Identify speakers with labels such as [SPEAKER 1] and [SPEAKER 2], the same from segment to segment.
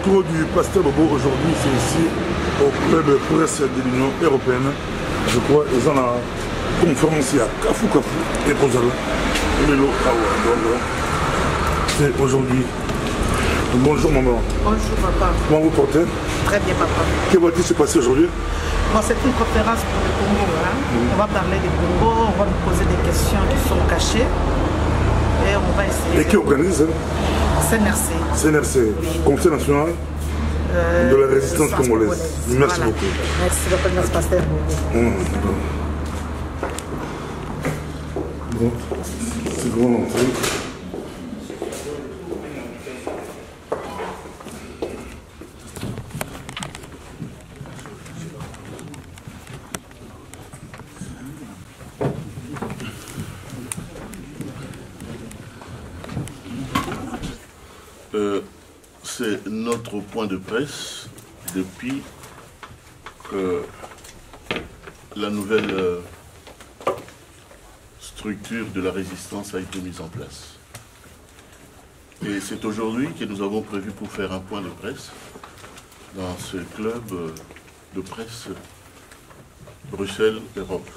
[SPEAKER 1] micro du Pasteur Bobo aujourd'hui, c'est ici au club presse de l'Union Européenne. Je crois ils ont la conférence à Kafu et Rosala. C'est aujourd'hui. Bonjour maman.
[SPEAKER 2] Bonjour papa.
[SPEAKER 1] Comment vous portez?
[SPEAKER 2] Très bien papa.
[SPEAKER 1] Que va-t-il se passer aujourd'hui?
[SPEAKER 2] Bon, c'est une conférence pour le Congo. Hein? On va parler du Congo, on va nous poser des questions qui sont cachées. Et on va essayer.
[SPEAKER 1] Et qui organise?
[SPEAKER 2] CNRC.
[SPEAKER 1] CNRC, oui. Conseil national de la résistance congolaise. Merci voilà. Beaucoup.
[SPEAKER 2] Merci beaucoup, notre pasteur.
[SPEAKER 1] Bon, c'est grand l'entrée.
[SPEAKER 3] C'est notre point de presse depuis que la nouvelle structure de la résistance a été mise en place. Et c'est aujourd'hui que nous avons prévu pour faire un point de presse dans ce club de presse Bruxelles-Europe.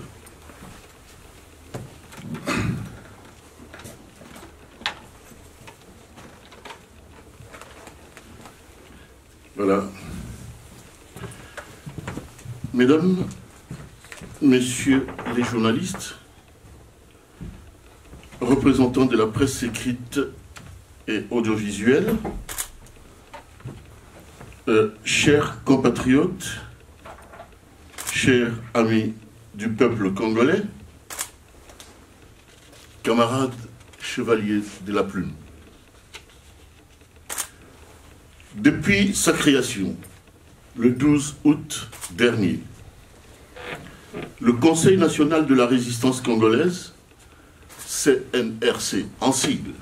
[SPEAKER 3] Voilà. Mesdames, Messieurs les journalistes, représentants de la presse écrite et audiovisuelle, chers compatriotes, chers amis du peuple congolais, camarades chevaliers de la plume. Depuis sa création, le 12 août dernier, le Conseil national de la résistance congolaise, CNRC en sigle,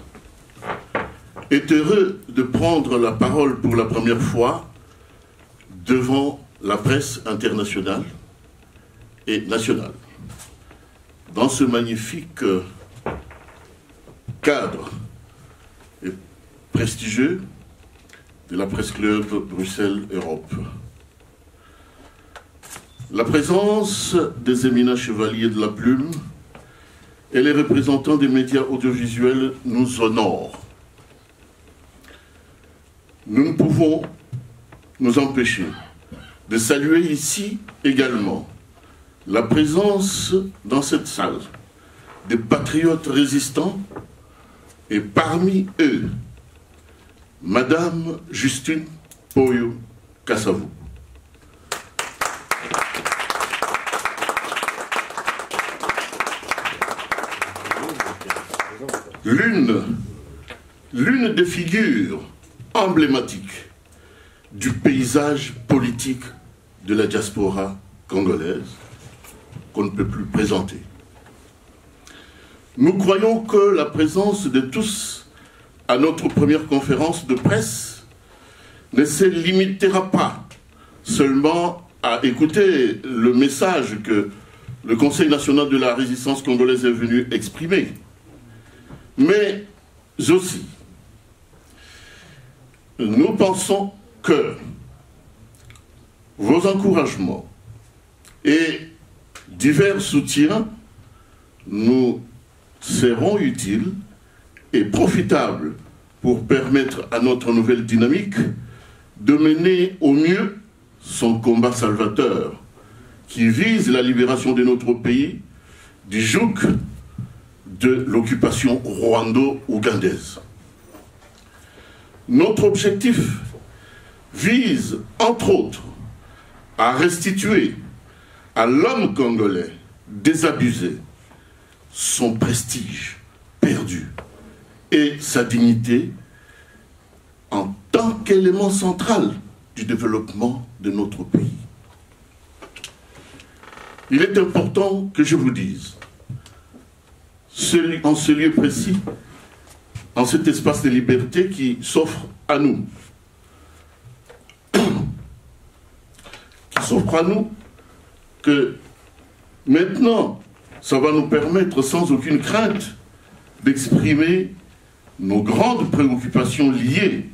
[SPEAKER 3] est heureux de prendre la parole pour la première fois devant la presse internationale et nationale. Dans ce magnifique cadre et prestigieux de la Presse Club Bruxelles-Europe. La présence des éminents chevaliers de la plume et les représentants des médias audiovisuels nous honorent. Nous ne pouvons nous empêcher de saluer ici également la présence dans cette salle des patriotes résistants et parmi eux, Madame Justine Poyo Kassavou. L'une des figures emblématiques du paysage politique de la diaspora congolaise qu'on ne peut plus présenter. Nous croyons que la présence de tous à notre première conférence de presse ne se limitera pas seulement à écouter le message que le Conseil national de la résistance congolaise est venu exprimer, mais aussi, nous pensons que vos encouragements et divers soutiens nous seront utiles et profitables pour permettre à notre nouvelle dynamique de mener au mieux son combat salvateur qui vise la libération de notre pays du joug de l'occupation rwando-ougandaise. Notre objectif vise, entre autres, à restituer à l'homme congolais désabusé son prestige perdu et sa dignité en tant qu'élément central du développement de notre pays. Il est important que je vous dise, en ce lieu précis, en cet espace de liberté qui s'offre à nous, que maintenant, ça va nous permettre sans aucune crainte d'exprimer nos grandes préoccupations liées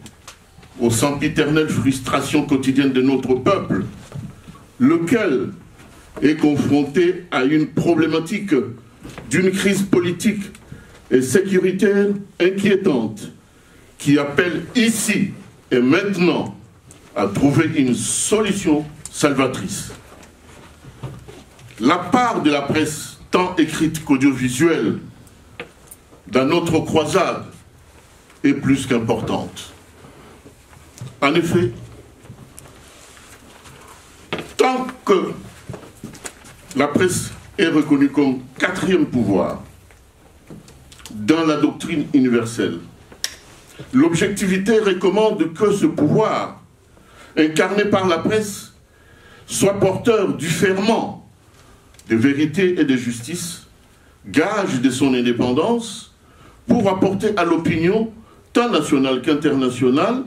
[SPEAKER 3] aux sempiternelles frustrations quotidiennes de notre peuple, lequel est confronté à une problématique d'une crise politique et sécuritaire inquiétante qui appelle ici et maintenant à trouver une solution salvatrice. La part de la presse, tant écrite qu'audiovisuelle, dans notre croisade est plus qu'importante. En effet, tant que la presse est reconnue comme quatrième pouvoir dans la doctrine universelle, l'objectivité recommande que ce pouvoir, incarné par la presse, soit porteur du ferment de vérité et de justice, gage de son indépendance, pour apporter à l'opinion, tant nationale qu'internationale,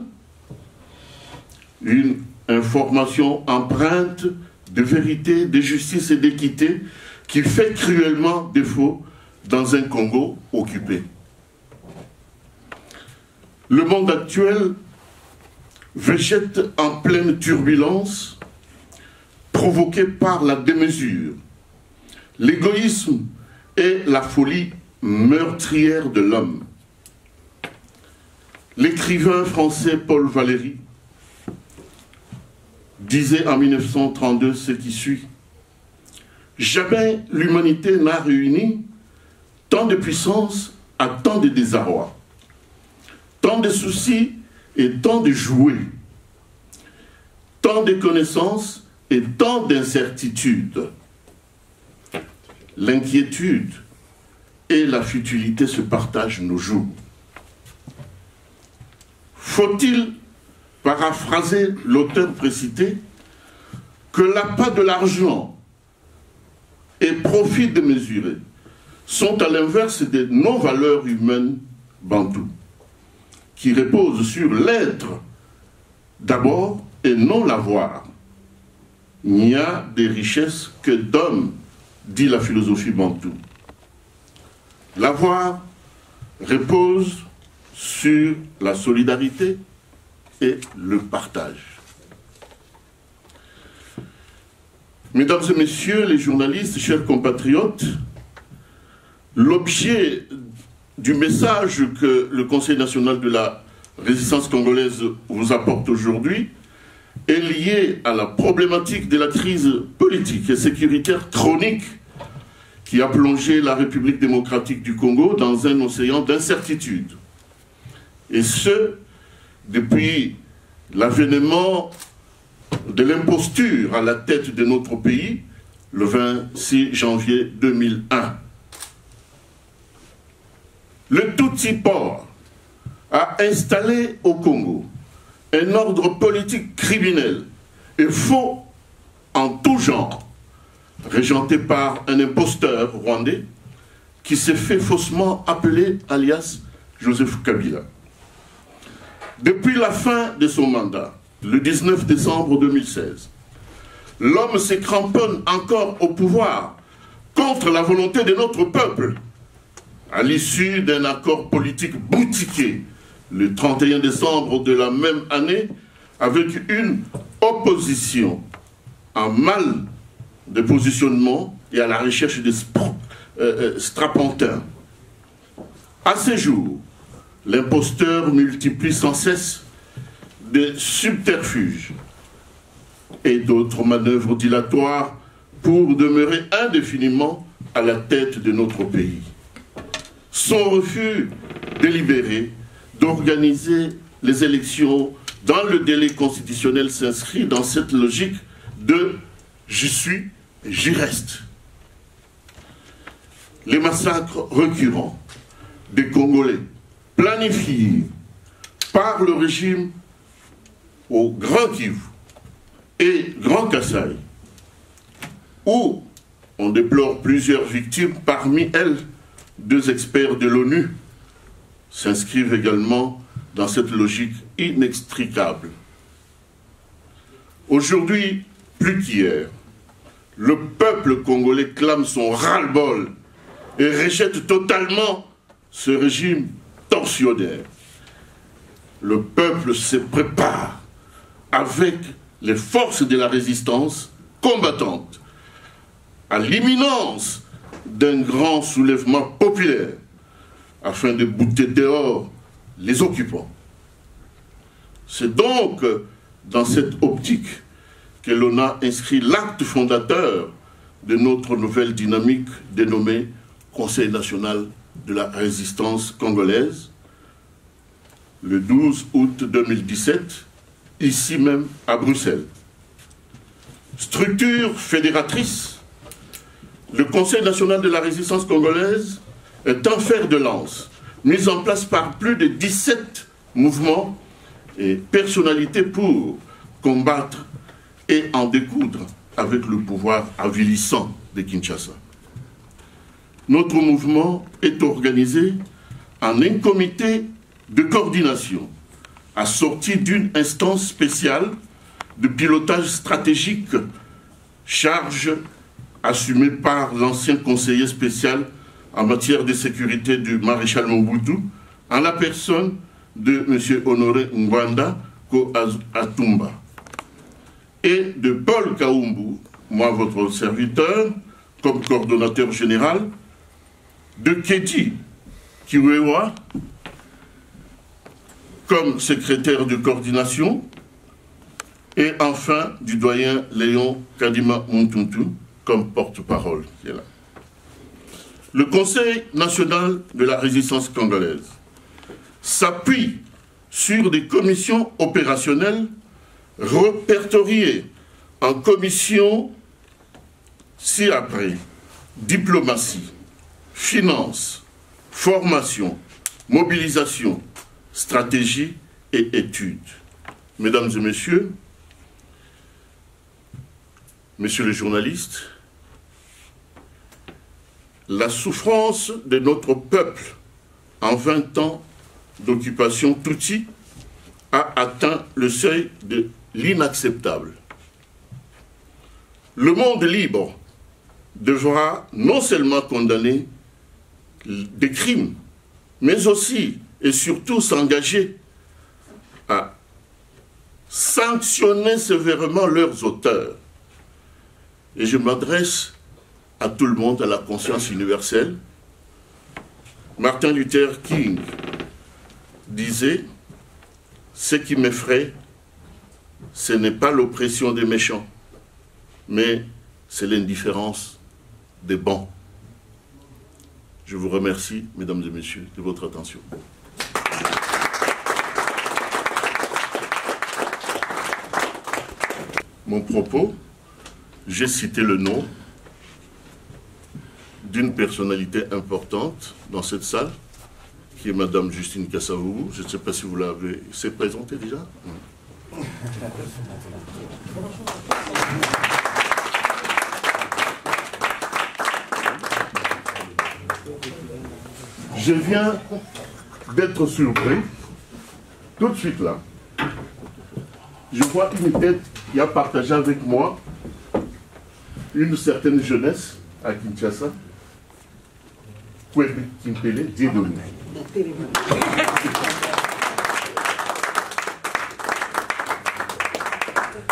[SPEAKER 3] une information empreinte de vérité, de justice et d'équité qui fait cruellement défaut dans un Congo occupé. Le monde actuel végète en pleine turbulence provoquée par la démesure, l'égoïsme et la folie meurtrière de l'homme. L'écrivain français Paul Valéry disait en 1932 ce qui suit: « Jamais l'humanité n'a réuni tant de puissance à tant de désarroi, tant de soucis et tant de jouets, tant de connaissances et tant d'incertitudes. L'inquiétude et la futilité se partagent nos jours. Faut-il paraphraser l'auteur précité, que l'appât de l'argent et profit démesuré sont à l'inverse de nos valeurs humaines bantoues, qui reposent sur l'être d'abord et non l'avoir. Il n'y a des richesses que d'hommes, dit la philosophie bantoue. L'avoir repose sur la solidarité et le partage. Mesdames et messieurs les journalistes, chers compatriotes, l'objet du message que le Conseil national de la résistance congolaise vous apporte aujourd'hui est lié à la problématique de la crise politique et sécuritaire chronique qui a plongé la République démocratique du Congo dans un océan d'incertitude. Et ce, depuis l'avènement de l'imposture à la tête de notre pays, le 26 janvier 2001. Le Tutsi-Port a installé au Congo un ordre politique criminel et faux en tout genre, régenté par un imposteur rwandais qui s'est fait faussement appeler alias Joseph Kabila. Depuis la fin de son mandat, le 19 décembre 2016, l'homme se cramponne encore au pouvoir contre la volonté de notre peuple, à l'issue d'un accord politique boutiqué le 31 décembre de la même année, avec une opposition en mal de positionnement et à la recherche des strapontins. À ce jour, l'imposteur multiplie sans cesse des subterfuges et d'autres manœuvres dilatoires pour demeurer indéfiniment à la tête de notre pays. Son refus délibéré d'organiser les élections dans le délai constitutionnel s'inscrit dans cette logique de « j'y suis, j'y reste ». Les massacres récurrents des Congolais planifiés par le régime au Grand Kivu et Grand Kasaï, où on déplore plusieurs victimes, parmi elles 2 experts de l'ONU, s'inscrivent également dans cette logique inextricable. Aujourd'hui, plus qu'hier, le peuple congolais clame son ras-le-bol et rejette totalement ce régime tortionnaire. le peuple se prépare avec les forces de la résistance combattante à l'imminence d'un grand soulèvement populaire afin de bouter dehors les occupants. C'est donc dans cette optique que l'on a inscrit l'acte fondateur de notre nouvelle dynamique dénommée Conseil national de la résistance congolaise, le 12 août 2017, ici même à Bruxelles. Structure fédératrice, le Conseil national de la résistance congolaise est un fer de lance mis en place par plus de 17 mouvements et personnalités pour combattre et en découdre avec le pouvoir avilissant de Kinshasa. Notre mouvement est organisé en un comité de coordination assorti d'une instance spéciale de pilotage stratégique, charge assumée par l'ancien conseiller spécial en matière de sécurité du maréchal Mobutu, en la personne de M. Honoré Ngwanda Ko-Atumba, et de Paul Kaumbu, moi votre serviteur, comme coordonnateur général, de Kedi Kiwewa, comme secrétaire de coordination, et enfin du doyen Léon Kadima Muntuntu, comme porte-parole. Le Conseil national de la résistance congolaise s'appuie sur des commissions opérationnelles répertoriées en commissions ci-après: diplomatie, finance, formation, mobilisation, stratégie et études. Mesdames et messieurs, messieurs les journalistes, la souffrance de notre peuple en 20 ans d'occupation Tutsi a atteint le seuil de l'inacceptable. Le monde libre devra non seulement condamner des crimes, mais aussi et surtout s'engager à sanctionner sévèrement leurs auteurs. Et je m'adresse à tout le monde, à la conscience universelle. Martin Luther King disait: ce qui m'effraie, ce n'est pas l'oppression des méchants, mais c'est l'indifférence des bons. Je vous remercie, mesdames et messieurs, de votre attention. Mon propos, j'ai cité le nom d'une personnalité importante dans cette salle, qui est Madame Justine Kasavubu. Je ne sais pas si vous l'avez... s'est présentée déjà? Je viens d'être surpris, tout de suite là. Je vois une tête qui a partagé avec moi une certaine jeunesse à Kinshasa. Kwebe Kimpele Dieudonné.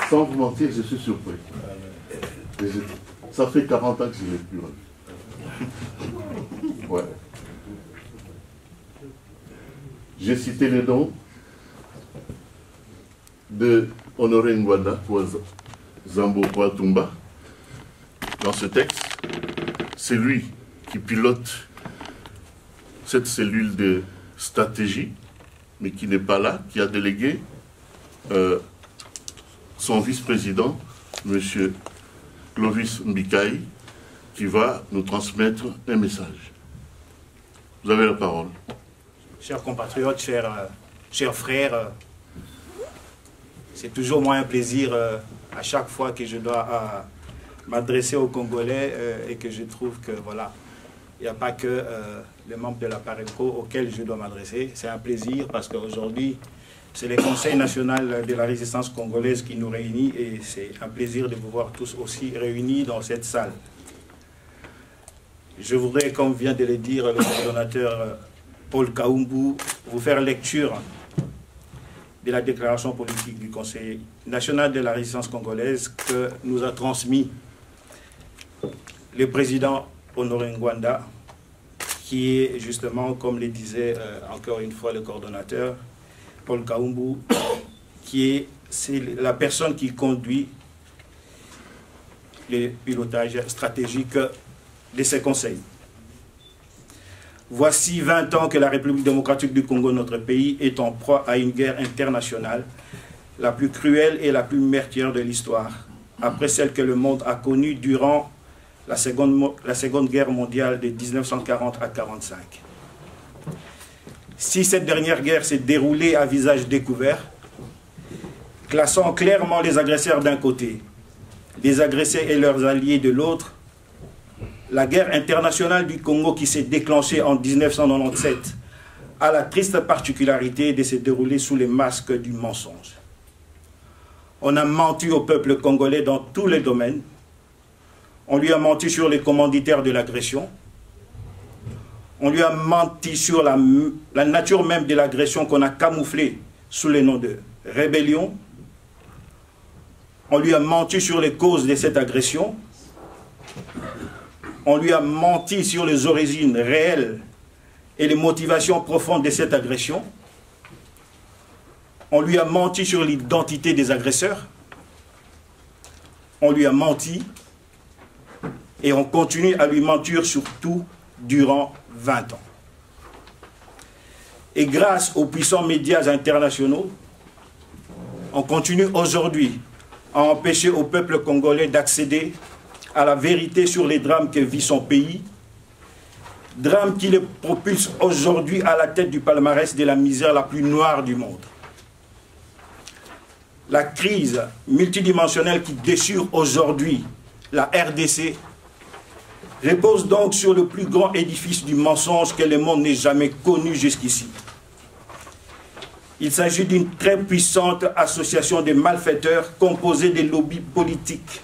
[SPEAKER 3] Sans vous mentir, je suis surpris. Ça fait 40 ans que je ne l'ai plus revu. Ouais. J'ai cité les noms de Honoré Ngwanda Zambo Kwatumba dans ce texte. C'est lui qui pilote cette cellule de stratégie, mais qui n'est pas là, qui a délégué son vice-président, M. Clovis Mbikaï, qui va nous transmettre un message. Vous avez la parole.
[SPEAKER 4] Chers compatriotes, chers frères, c'est toujours moi un plaisir à chaque fois que je dois m'adresser aux Congolais et que je trouve que voilà, il n'y a pas que les membres de la PARECO auxquels je dois m'adresser. C'est un plaisir parce qu'aujourd'hui, c'est le Conseil national de la résistance congolaise qui nous réunit et c'est un plaisir de vous voir tous aussi réunis dans cette salle. Je voudrais, comme vient de le dire le coordonnateur Paul Kaumbu, vous faire lecture de la déclaration politique du Conseil national de la résistance congolaise que nous a transmis le président Honoré Ngwanda, qui est justement, comme le disait encore une fois le coordonnateur, Paul Kaumbu, c'est la personne qui conduit le pilotage stratégique de ces conseils. Voici 20 ans que la République démocratique du Congo, notre pays, est en proie à une guerre internationale, la plus cruelle et la plus meurtrière de l'histoire, après celle que le monde a connue durant la seconde guerre mondiale de 1940 à 1945. Si cette dernière guerre s'est déroulée à visage découvert, classant clairement les agresseurs d'un côté, les agressés et leurs alliés de l'autre, la guerre internationale du Congo qui s'est déclenchée en 1997 a la triste particularité de se dérouler sous les masques du mensonge. On a menti au peuple congolais dans tous les domaines. On lui a menti sur les commanditaires de l'agression. On lui a menti sur la nature même de l'agression qu'on a camouflée sous le nom de rébellion. On lui a menti sur les causes de cette agression. On lui a menti sur les origines réelles et les motivations profondes de cette agression. On lui a menti sur l'identité des agresseurs. On lui a menti et on continue à lui mentir surtout durant 20 ans. Et grâce aux puissants médias internationaux, on continue aujourd'hui à empêcher au peuple congolais d'accéder à la vérité sur les drames que vit son pays, drames qui le propulsent aujourd'hui à la tête du palmarès de la misère la plus noire du monde. La crise multidimensionnelle qui déchire aujourd'hui la RDC repose donc sur le plus grand édifice du mensonge que le monde n'ait jamais connu jusqu'ici. Il s'agit d'une très puissante association de malfaiteurs composée des lobbies politiques,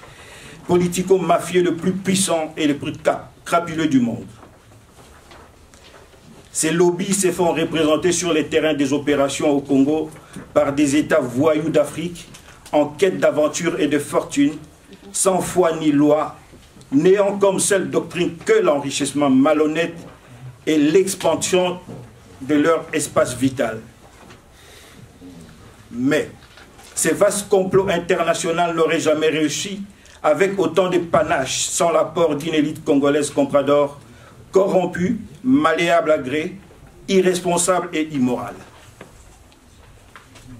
[SPEAKER 4] politico-mafieux le plus puissant et le plus crapuleux du monde. Ces lobbies se font représenter sur les terrains des opérations au Congo par des États voyous d'Afrique en quête d'aventure et de fortune, sans foi ni loi, n'ayant comme seule doctrine que l'enrichissement malhonnête et l'expansion de leur espace vital. Mais ces vastes complots internationaux n'auraient jamais réussi avec autant de panache sans l'apport d'une élite congolaise comprador, corrompue, malléable à gré, irresponsable et immorale.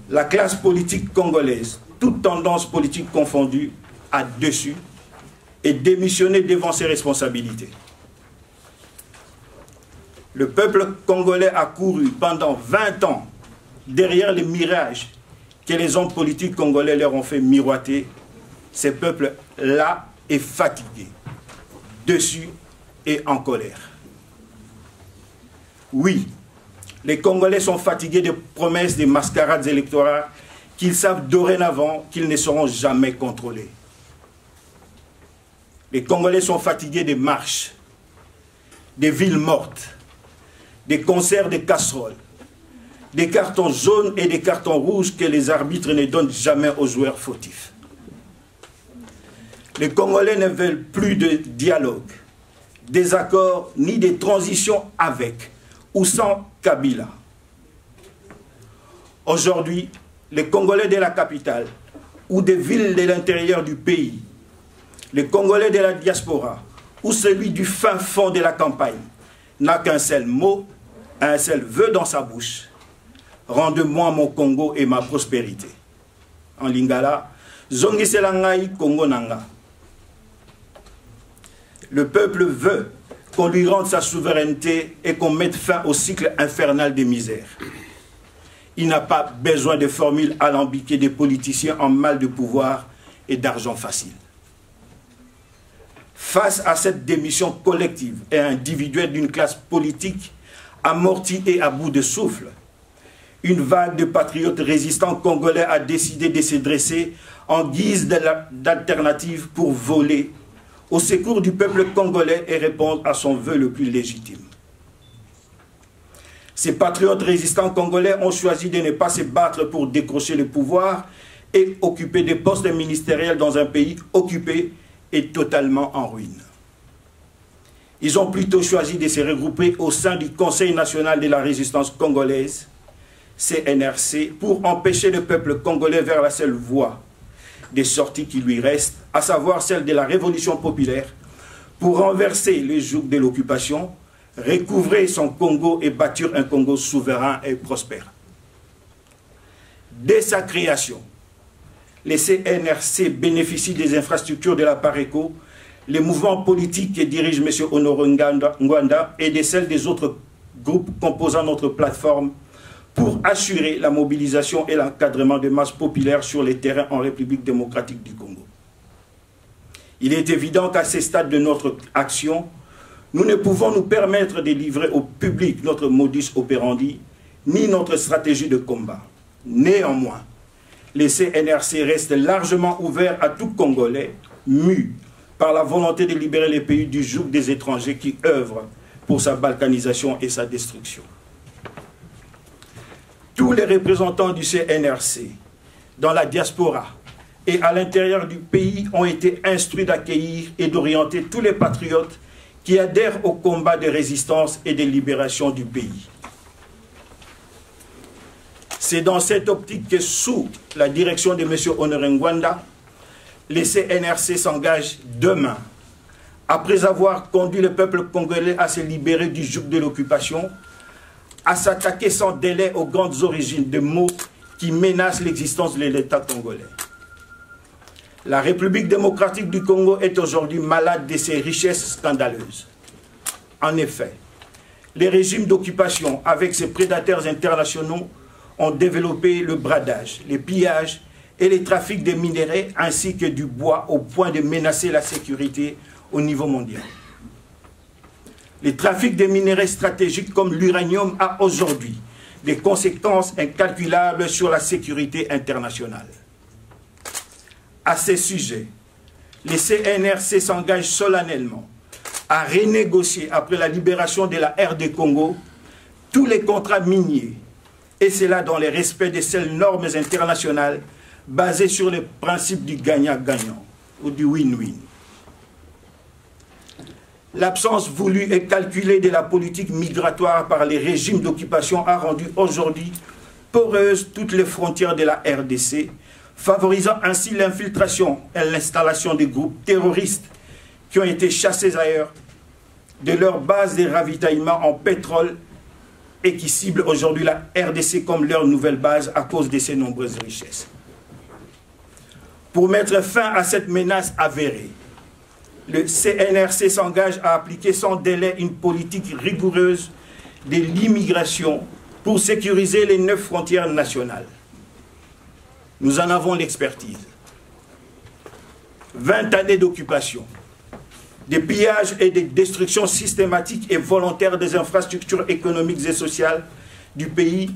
[SPEAKER 4] La classe politique congolaise, toute tendance politique confondue, a dessus et démissionné devant ses responsabilités. Le peuple congolais a couru pendant 20 ans derrière les mirages que les hommes politiques congolais leur ont fait miroiter. Ce peuple-là est fatigué, dessus et en colère. Oui, les Congolais sont fatigués des promesses des mascarades électorales qu'ils savent dorénavant qu'ils ne seront jamais contrôlés. Les Congolais sont fatigués des marches, des villes mortes, des concerts de casseroles, des cartons jaunes et des cartons rouges que les arbitres ne donnent jamais aux joueurs fautifs. Les Congolais ne veulent plus de dialogue, des accords ni des transitions avec ou sans Kabila. Aujourd'hui, les Congolais de la capitale ou des villes de l'intérieur du pays, les Congolais de la diaspora ou celui du fin fond de la campagne n'a qu'un seul mot, un seul vœu dans sa bouche. Rende-moi mon Congo et ma prospérité. En lingala, zongisela ngai Congo nanga. Le peuple veut qu'on lui rende sa souveraineté et qu'on mette fin au cycle infernal des misères. Il n'a pas besoin de formules alambiquées des politiciens en mal de pouvoir et d'argent facile. Face à cette démission collective et individuelle d'une classe politique amortie et à bout de souffle, une vague de patriotes résistants congolais a décidé de se dresser en guise d'alternative pour voler au secours du peuple congolais et répondre à son vœu le plus légitime.
[SPEAKER 5] Ces patriotes résistants congolais ont choisi de ne pas se battre pour décrocher le pouvoir et occuper des postes ministériels dans un pays occupé et totalement en ruine. Ils ont plutôt choisi de se regrouper au sein du Conseil national de la résistance congolaise, CNRC, pour empêcher le peuple congolais vers la seule voie des sorties qui lui restent, à savoir celle de la révolution populaire, pour renverser le joug de l'occupation, recouvrer son Congo et bâtir un Congo souverain et prospère. Dès sa création, les CNRC bénéficient des infrastructures de la PARECO, les mouvements politiques que dirige M. Honoré Ngwanda et de celles des autres groupes composant notre plateforme pour assurer la mobilisation et l'encadrement de masses populaires sur les terrains en République démocratique du Congo. Il est évident qu'à ce stade de notre action, nous ne pouvons nous permettre de livrer au public notre modus operandi, ni notre stratégie de combat. Néanmoins, les CNRC restent largement ouverts à tout Congolais, mus par la volonté de libérer les pays du joug des étrangers qui œuvrent pour sa balkanisation et sa destruction. Tous les représentants du CNRC, dans la diaspora et à l'intérieur du pays, ont été instruits d'accueillir et d'orienter tous les patriotes qui adhèrent au combat de résistance et de libération du pays. C'est dans cette optique que, sous la direction de M. Honoré Ngwanda, les CNRC s'engagent demain, après avoir conduit le peuple congolais à se libérer du joug de l'occupation, à s'attaquer sans délai aux grandes origines de maux qui menacent l'existence de l'État congolais. La République démocratique du Congo est aujourd'hui malade de ses richesses scandaleuses. En effet, les régimes d'occupation, avec ses prédateurs internationaux, ont développé le bradage, les pillages et les trafics de minerais ainsi que du bois au point de menacer la sécurité au niveau mondial. Le trafic de minerais stratégiques comme l'uranium a aujourd'hui des conséquences incalculables sur la sécurité internationale. À ce sujet, les CNRC s'engagent solennellement à renégocier après la libération de la RD Congo tous les contrats miniers, et cela dans le respect de ces normes internationales basées sur le principe du gagnant-gagnant ou du win-win. L'absence voulue et calculée de la politique migratoire par les régimes d'occupation a rendu aujourd'hui poreuses toutes les frontières de la RDC, favorisant ainsi l'infiltration et l'installation des groupes terroristes qui ont été chassés ailleurs de leur base de ravitaillement en pétrole et qui ciblent aujourd'hui la RDC comme leur nouvelle base à cause de ses nombreuses richesses. Pour mettre fin à cette menace avérée, le CNRC s'engage à appliquer sans délai une politique rigoureuse de l'immigration pour sécuriser les 9 frontières nationales. Nous en avons l'expertise. 20 années d'occupation, des pillages et des destructions systématiques et volontaires des infrastructures économiques et sociales du pays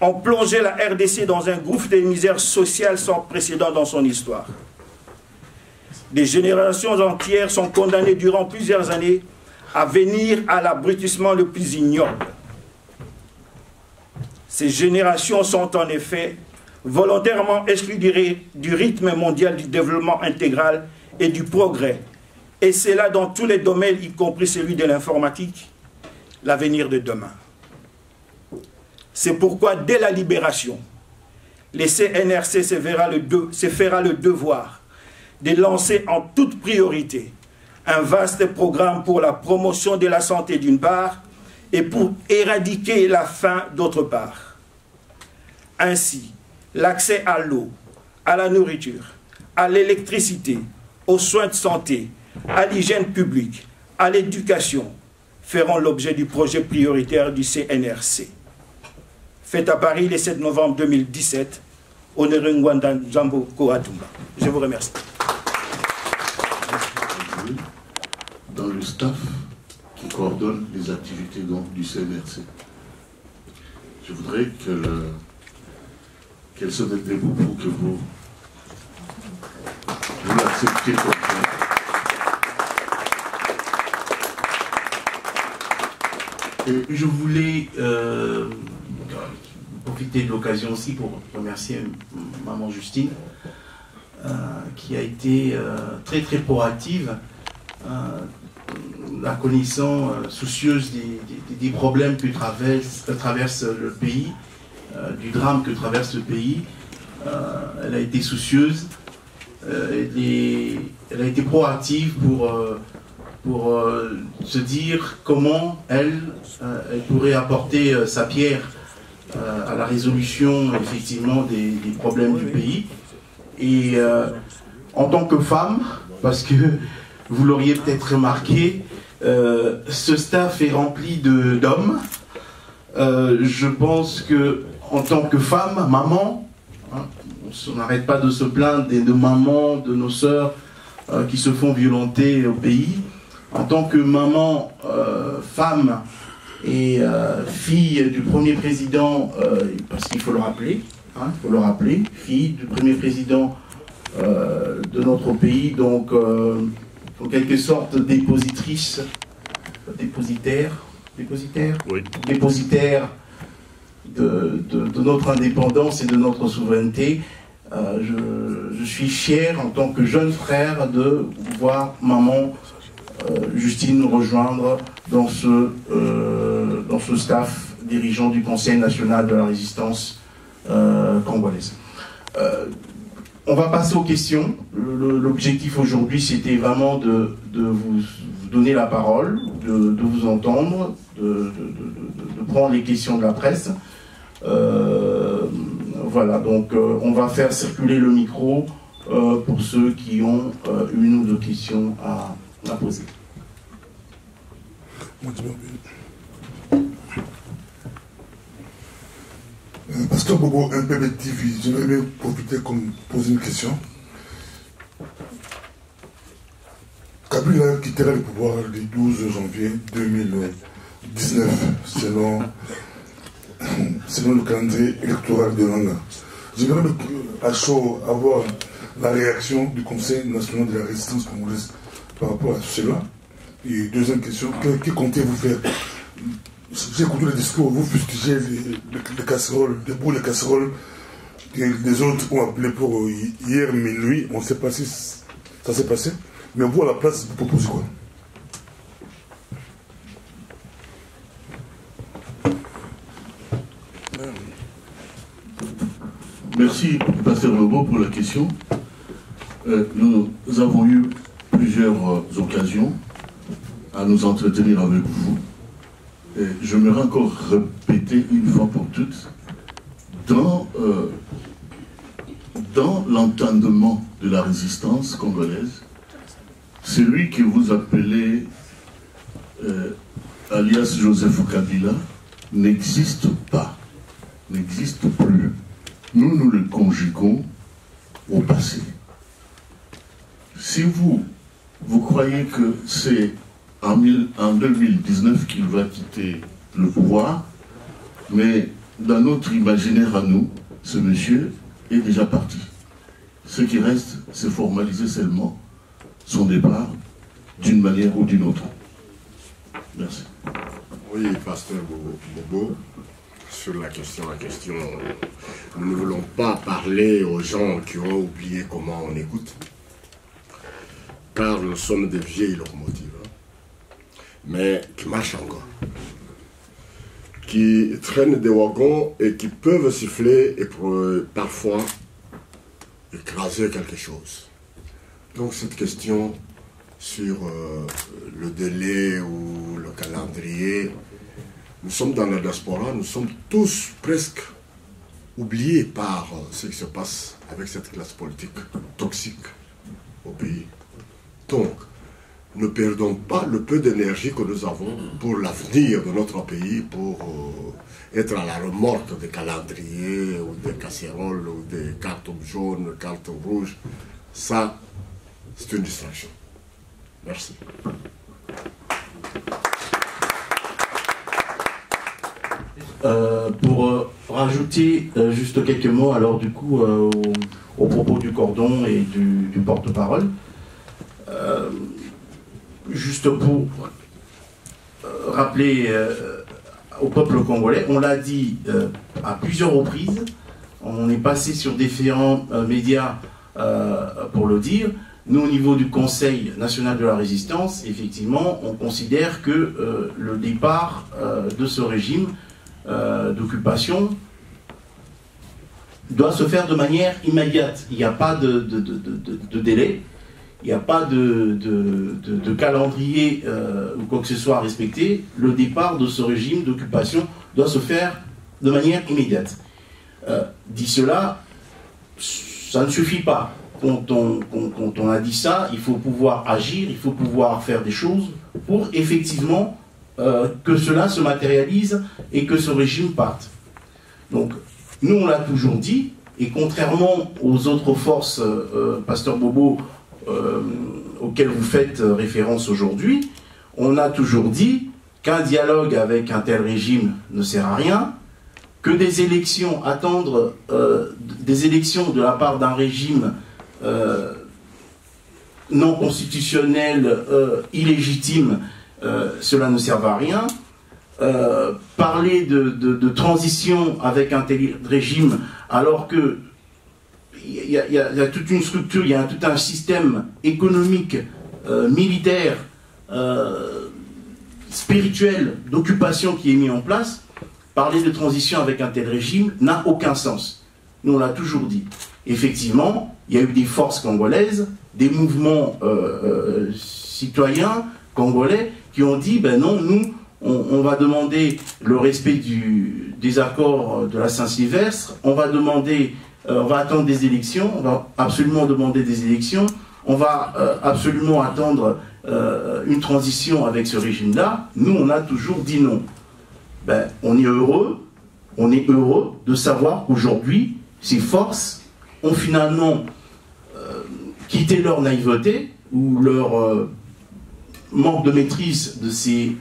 [SPEAKER 5] ont plongé la RDC dans un gouffre de misère sociale sans précédent dans son histoire. Des générations entières sont condamnées durant plusieurs années à venir à l'abrutissement le plus ignoble. Ces générations sont en effet volontairement exclues du rythme mondial du développement intégral et du progrès, et c'est là dans tous les domaines, y compris celui de l'informatique, l'avenir de demain. C'est pourquoi, dès la libération, les CNRC se fera le devoir de lancer en toute priorité un vaste programme pour la promotion de la santé d'une part et pour éradiquer la faim d'autre part. Ainsi, l'accès à l'eau, à la nourriture, à l'électricité, aux soins de santé, à l'hygiène publique, à l'éducation, feront l'objet du projet prioritaire du CNRC. Fait à Paris le 7 novembre 2017, Honoré Ngwanda Jambo Koatumba. Je vous remercie.
[SPEAKER 3] Dans le staff qui coordonne les activités donc, du CNRC, je voudrais qu'elle se mette debout pour que vous l'acceptiez comme ça.
[SPEAKER 6] Je voulais profiter de l'occasion aussi pour remercier maman Justine, qui a été très très proactive, la connaissant soucieuse des problèmes que traverse le pays, du drame que traverse le pays. Elle a été soucieuse, elle a été proactive pour se dire comment elle pourrait apporter sa pierre à la résolution effectivement des problèmes du pays. Et en tant que femme, parce que vous l'auriez peut-être remarqué, ce staff est rempli d'hommes. Je pense que en tant que femme, maman, hein, on n'arrête pas de se plaindre de mamans, de nos sœurs qui se font violenter au pays. En tant que maman, femme et fille du premier président, parce qu'il faut le rappeler, fille du premier président de notre pays, donc en quelque sorte dépositaire de notre indépendance et de notre souveraineté. Je suis fier en tant que jeune frère de voir maman Justine nous rejoindre dans ce staff dirigeant du Conseil national de la résistance congolaise. On va passer aux questions. L'objectif aujourd'hui, c'était vraiment de vous donner la parole, de vous entendre, de prendre les questions de la presse. Voilà, donc on va faire circuler le micro pour ceux qui ont une ou deux questions à poser.
[SPEAKER 1] Pasteur Bobo, un PB TV, j'aimerais bien profiter comme poser une question. Kabila quittera le pouvoir le 12 janvier 2019, selon le calendrier électoral de l'ANA. J'aimerais à chaud avoir la réaction du Conseil national de la résistance congolaise par rapport à cela. Et deuxième question, que comptez-vous faire? J'ai écouté le discours, vous fustigez les casseroles, les boules de casseroles, que les autres ont appelé pour hier minuit. On ne sait pas si ça s'est passé, mais vous à la place, vous proposez quoi?
[SPEAKER 3] Merci, Pasteur Bobo, pour la question. Nous avons eu plusieurs occasions à nous entretenir avec vous. Et j'aimerais encore répéter une fois pour toutes, dans l'entendement de la résistance congolaise, celui que vous appelez alias Joseph Kabila n'existe pas, n'existe plus. Nous le conjuguons au passé. Si vous croyez que c'est en 2019 qu'il va quitter le pouvoir, mais dans notre imaginaire à nous, ce monsieur est déjà parti. Ce qui reste, c'est formaliser seulement son départ d'une manière ou d'une autre. Merci.
[SPEAKER 7] Oui, Pasteur Bobo, sur la question en question, nous ne voulons pas parler aux gens qui ont oublié comment on écoute, car nous sommes des vieilles locomotives, mais qui marchent encore, qui traînent des wagons et qui peuvent siffler et parfois écraser quelque chose. Donc cette question sur le délai ou le calendrier, nous sommes dans la diaspora, nous sommes tous presque oubliés par ce qui se passe avec cette classe politique toxique au pays. Donc, ne perdons pas le peu d'énergie que nous avons pour l'avenir de notre pays, pour être à la remorque des calendriers ou des casseroles ou des cartes jaunes, cartes rouges. Ça, c'est une distraction. Merci.
[SPEAKER 6] Pour rajouter juste quelques mots, alors du coup, au propos du cordon et du porte-parole, juste pour rappeler au peuple congolais. On l'a dit à plusieurs reprises. On est passé sur différents médias pour le dire. Nous, au niveau du Conseil national de la résistance, effectivement, on considère que le départ de ce régime d'occupation doit se faire de manière immédiate. Il n'y a pas de délai, il n'y a pas de calendrier ou quoi que ce soit à respecter. Le départ de ce régime d'occupation doit se faire de manière immédiate. Dit cela, ça ne suffit pas. Quand on a dit ça, il faut pouvoir agir, il faut pouvoir faire des choses pour effectivement que cela se matérialise et que ce régime parte. Donc, nous, on l'a toujours dit, et contrairement aux autres forces, Pasteur Bobo, auxquelles vous faites référence aujourd'hui, on a toujours dit qu'un dialogue avec un tel régime ne sert à rien, que des élections, attendre des élections de la part d'un régime non constitutionnel, illégitime, cela ne sert à rien. Parler de transition avec un tel régime, alors que il y a toute une structure, il y a tout un système économique, militaire, spirituel, d'occupation qui est mis en place. Parler de transition avec un tel régime n'a aucun sens. Nous, on l'a toujours dit. Effectivement, il y a eu des forces congolaises, des mouvements citoyens congolais qui ont dit, ben non, nous, on va demander le respect des accords de la Saint-Sylvestre, on va attendre des élections, on va absolument demander des élections, on va absolument attendre une transition avec ce régime-là. Nous, on a toujours dit non. Ben, on est heureux de savoir qu'aujourd'hui, ces forces ont finalement quitté leur naïveté ou leur manque de maîtrise de ces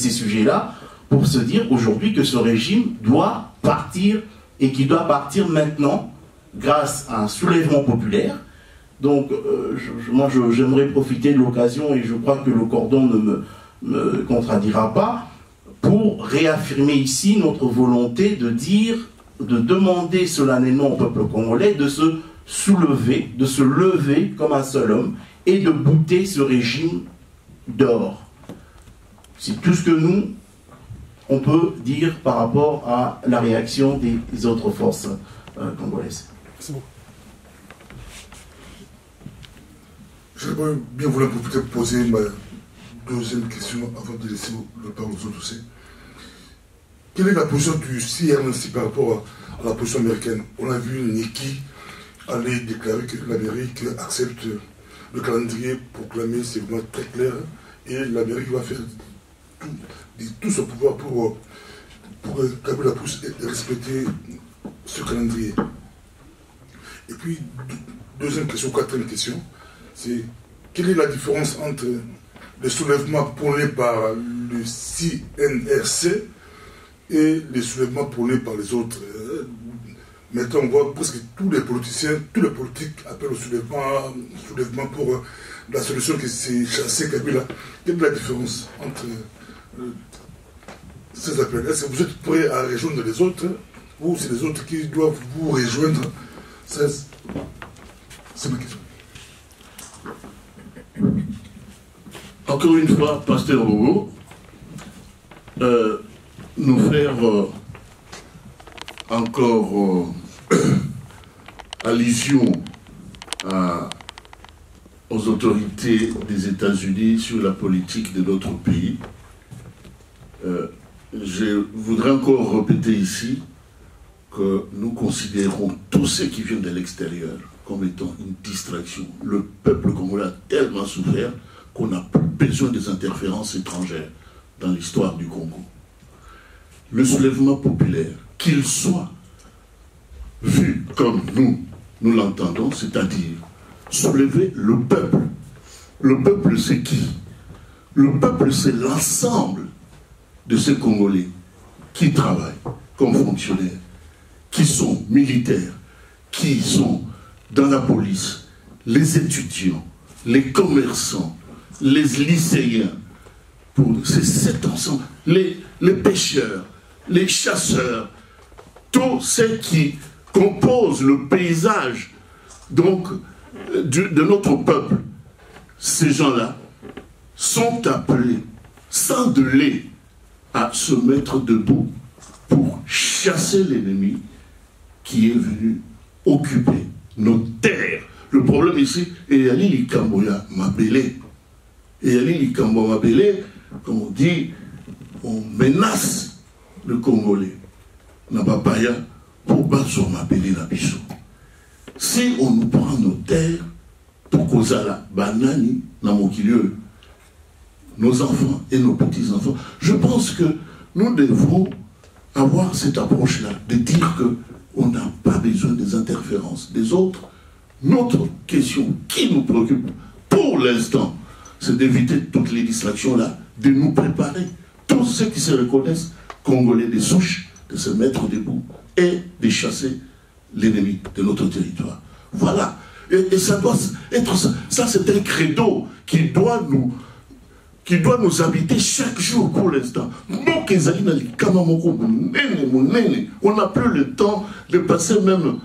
[SPEAKER 6] sujets-là pour se dire aujourd'hui que ce régime doit partir et qu'il doit partir maintenant grâce à un soulèvement populaire. Donc, moi, j'aimerais profiter de l'occasion, et je crois que le cordon ne me contredira pas, pour réaffirmer ici notre volonté de dire, de demander solennellement au peuple congolais de se soulever, de se lever comme un seul homme et de bouter ce régime dehors. C'est tout ce que nous, on peut dire par rapport à la réaction des autres forces congolaises.
[SPEAKER 1] C'est bon. J'aimerais bien vouloir peut-être poser ma deuxième question avant de laisser le parole aux autres aussi. Quelle est la position du CNC par rapport à la position américaine? On a vu Nikki aller déclarer que l'Amérique accepte le calendrier proclamé, c'est vraiment très clair, et l'Amérique va faire tout son pouvoir pour Kabila puisse respecter ce calendrier. Et puis, deuxième question, quatrième question, c'est quelle est la différence entre le soulèvement prôné par le CNRC et les soulèvements prônés par les autres? Maintenant, on voit presque tous les politiciens, tous les politiques appellent au soulèvement pour la solution qui s'est chassée Kabila. Quelle est la différence entre ces appels? Est-ce que vous êtes prêts à rejoindre les autres ou c'est les autres qui doivent vous rejoindre? C'est ma question.
[SPEAKER 3] Encore une fois, Pasteur Bobo, nous faire encore allusion aux autorités des États-Unis sur la politique de notre pays. Je voudrais encore répéter ici que nous considérons tous ceux qui viennent de l'extérieur comme étant une distraction. Le peuple congolais a tellement souffert qu'on n'a plus besoin des interférences étrangères dans l'histoire du Congo. Le soulèvement populaire, qu'il soit vu comme nous l'entendons, c'est-à-dire soulever le peuple. Le peuple, c'est qui? Le peuple, c'est l'ensemble de ces Congolais qui travaillent comme fonctionnaires, qui sont militaires, qui sont dans la police, les étudiants, les commerçants, les lycéens. C'est cet ensemble, les pêcheurs, les chasseurs, tous ceux qui composent le paysage donc, de notre peuple, ces gens-là sont appelés, sans délai, à se mettre debout pour chasser l'ennemi qui est venu occuper nos terres. Le problème ici, et Ali Likamboya Mabele. Et Ali Likamboya Mabele, comme on dit, on menace le Congolais. Nabapaya pour battre Mabele la biso. Si on nous prend nos terres, pour Kozala, Banani, Namokilieu, nos enfants et nos petits-enfants, je pense que nous devons avoir cette approche-là, de dire qu'on n'a pas besoin des interférences des autres. Notre question qui nous préoccupe pour l'instant, c'est d'éviter toutes les distractions-là, de nous préparer, tous ceux qui se reconnaissent Congolais des souches, de se mettre debout et de chasser l'ennemi de notre territoire. Voilà. Et ça doit être ça. Ça, c'est un credo qui doit nous habiter chaque jour pour l'instant. On n'a plus le temps de passer même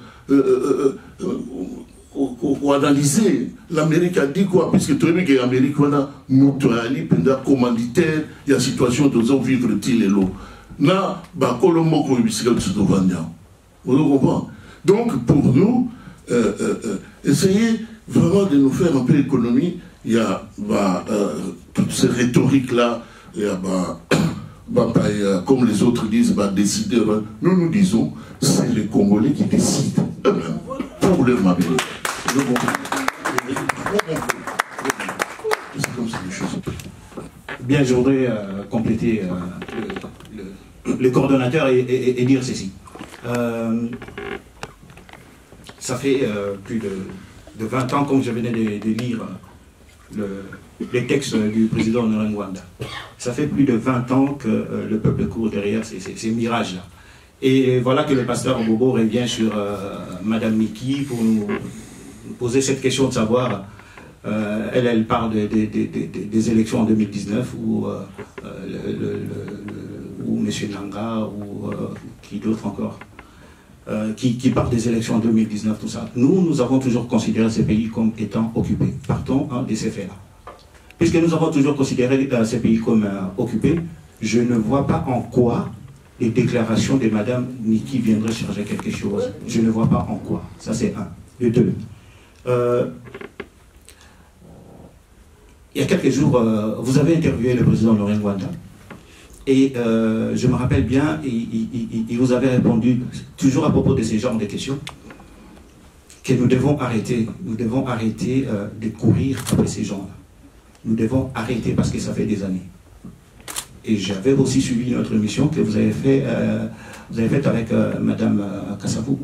[SPEAKER 3] ou analyser. L'Amérique a dit quoi? Puisque tu as vu que l'Amérique a mutuali, commanditaire, il y a situation de vivre-t-il et l'eau. Na, bah, Colombo, vous comprenez? Donc, pour nous, essayez vraiment de nous faire un peu d'économie. Il y a toutes ces rhétoriques-là, il y a comme les autres disent, décideurs. Nous disons, c'est les Congolais qui décident eux-mêmes pour leur mabé. C'est comme ça les choses.
[SPEAKER 5] Bien, je voudrais compléter le coordonnateur et dire ceci. Ça fait plus de 20 ans, comme je venais de lire les textes du président Ngwanda. Ça fait plus de 20 ans que le peuple court derrière ces mirages-là. Et voilà que le pasteur Bobo revient sur Madame Miki pour nous poser cette question de savoir, elle parle des élections en 2019 où M. Nanga ou qui d'autre encore qui parle des élections en 2019, tout ça. Nous avons toujours considéré ces pays comme étant occupés. Partons de ces faits-là. Puisque nous avons toujours considéré ces pays comme occupés, je ne vois pas en quoi les déclarations de Mme Niki viendraient changer quelque chose. Je ne vois pas en quoi. Ça, c'est un. Et deux. Il y a quelques jours, vous avez interviewé le président Laurent Ngwanda. Et je me rappelle bien, il vous avait répondu, toujours à propos de ces genres de questions, que nous devons arrêter de courir après ces gens-là. Nous devons arrêter parce que ça fait des années. Et j'avais aussi suivi notre émission que vous avez faite avec Madame Kassavou.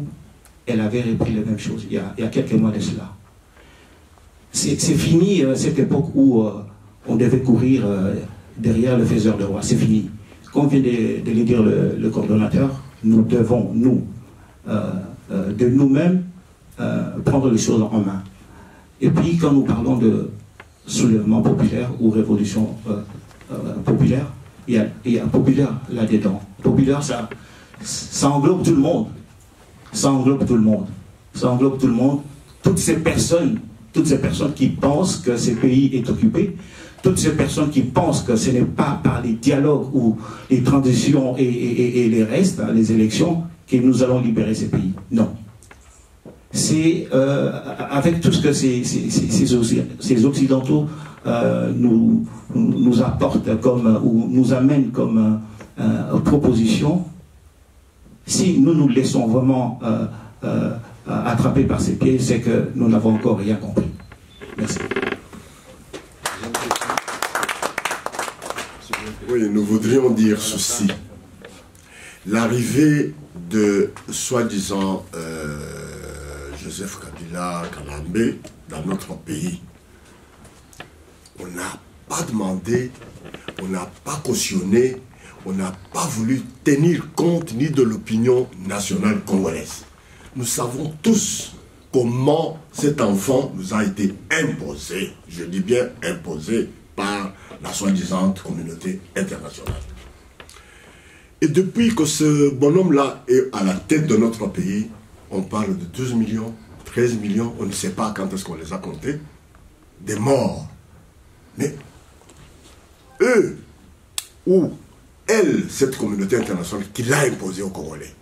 [SPEAKER 5] Elle avait repris les mêmes choses il y a quelques mois de cela. C'est fini cette époque où on devait courir derrière le faiseur de roi. C'est fini. Comme vient de le dire le coordonnateur, nous devons, de nous-mêmes, prendre les choses en main. Et puis, quand nous parlons de soulèvement populaire ou révolution populaire, il y a populaire là-dedans. Populaire, ça englobe tout le monde. Ça englobe tout le monde. Ça englobe tout le monde. Toutes ces personnes qui pensent que ce pays est occupé, toutes ces personnes qui pensent que ce n'est pas par les dialogues ou les transitions et les restes, les élections, que nous allons libérer ce pays. Non. C'est avec tout ce que ces Occidentaux nous apportent comme, ou nous amènent comme proposition, si nous nous laissons vraiment attraper par ses pieds, c'est que nous n'avons encore rien compris. Merci.
[SPEAKER 7] Oui, nous voudrions dire ceci. L'arrivée de soi-disant Joseph Kabila Kalambe dans notre pays, on n'a pas demandé, on n'a pas cautionné, on n'a pas voulu tenir compte ni de l'opinion nationale congolaise. Nous savons tous comment cet enfant nous a été imposé, je dis bien imposé, par la soi-disant communauté internationale. Et depuis que ce bonhomme-là est à la tête de notre pays, on parle de 12 millions, 13 millions, on ne sait pas quand est-ce qu'on les a comptés, des morts. Mais eux, ou elle, cette communauté internationale qui l'a imposé aux Congolais,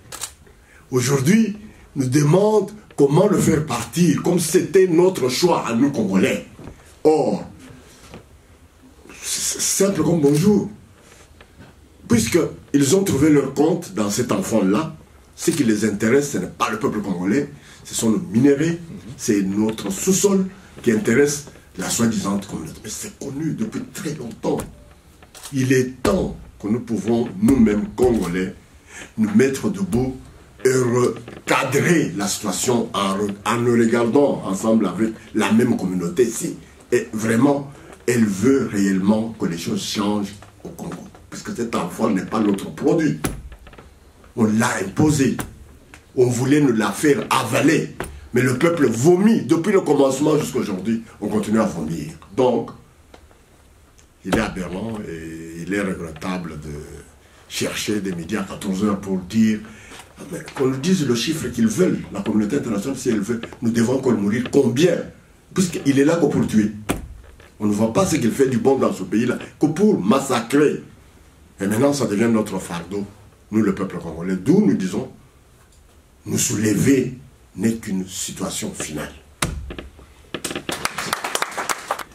[SPEAKER 7] aujourd'hui, nous demande comment le faire partir, comme c'était notre choix à nous Congolais. Or, c'est simple comme bonjour. Puisqu'ils ont trouvé leur compte dans cet enfant-là, ce qui les intéresse, ce n'est pas le peuple congolais, ce sont nos minéraux, c'est notre sous-sol qui intéresse la soi-disant communauté. Mais c'est connu depuis très longtemps. Il est temps que nous pouvons, nous-mêmes, Congolais, nous mettre debout et recadrer la situation en nous regardant ensemble avec la même communauté ici. Et vraiment, elle veut réellement que les choses changent au Congo. Parce que cet enfant n'est pas notre produit. On l'a imposé. On voulait nous la faire avaler. Mais le peuple vomit. Depuis le commencement jusqu'à aujourd'hui, on continue à vomir. Donc, il est aberrant et il est regrettable de chercher des médias à 14 h pour dire qu'on nous dise le chiffre qu'ils veulent. La communauté internationale, si elle veut, nous devons encore mourir combien? Puisqu'il est là que pour tuer. On ne voit pas ce qu'il fait du bon dans ce pays-là, que pour massacrer. Et maintenant, ça devient notre fardeau, nous, le peuple congolais. D'où nous disons, nous soulever n'est qu'une situation finale.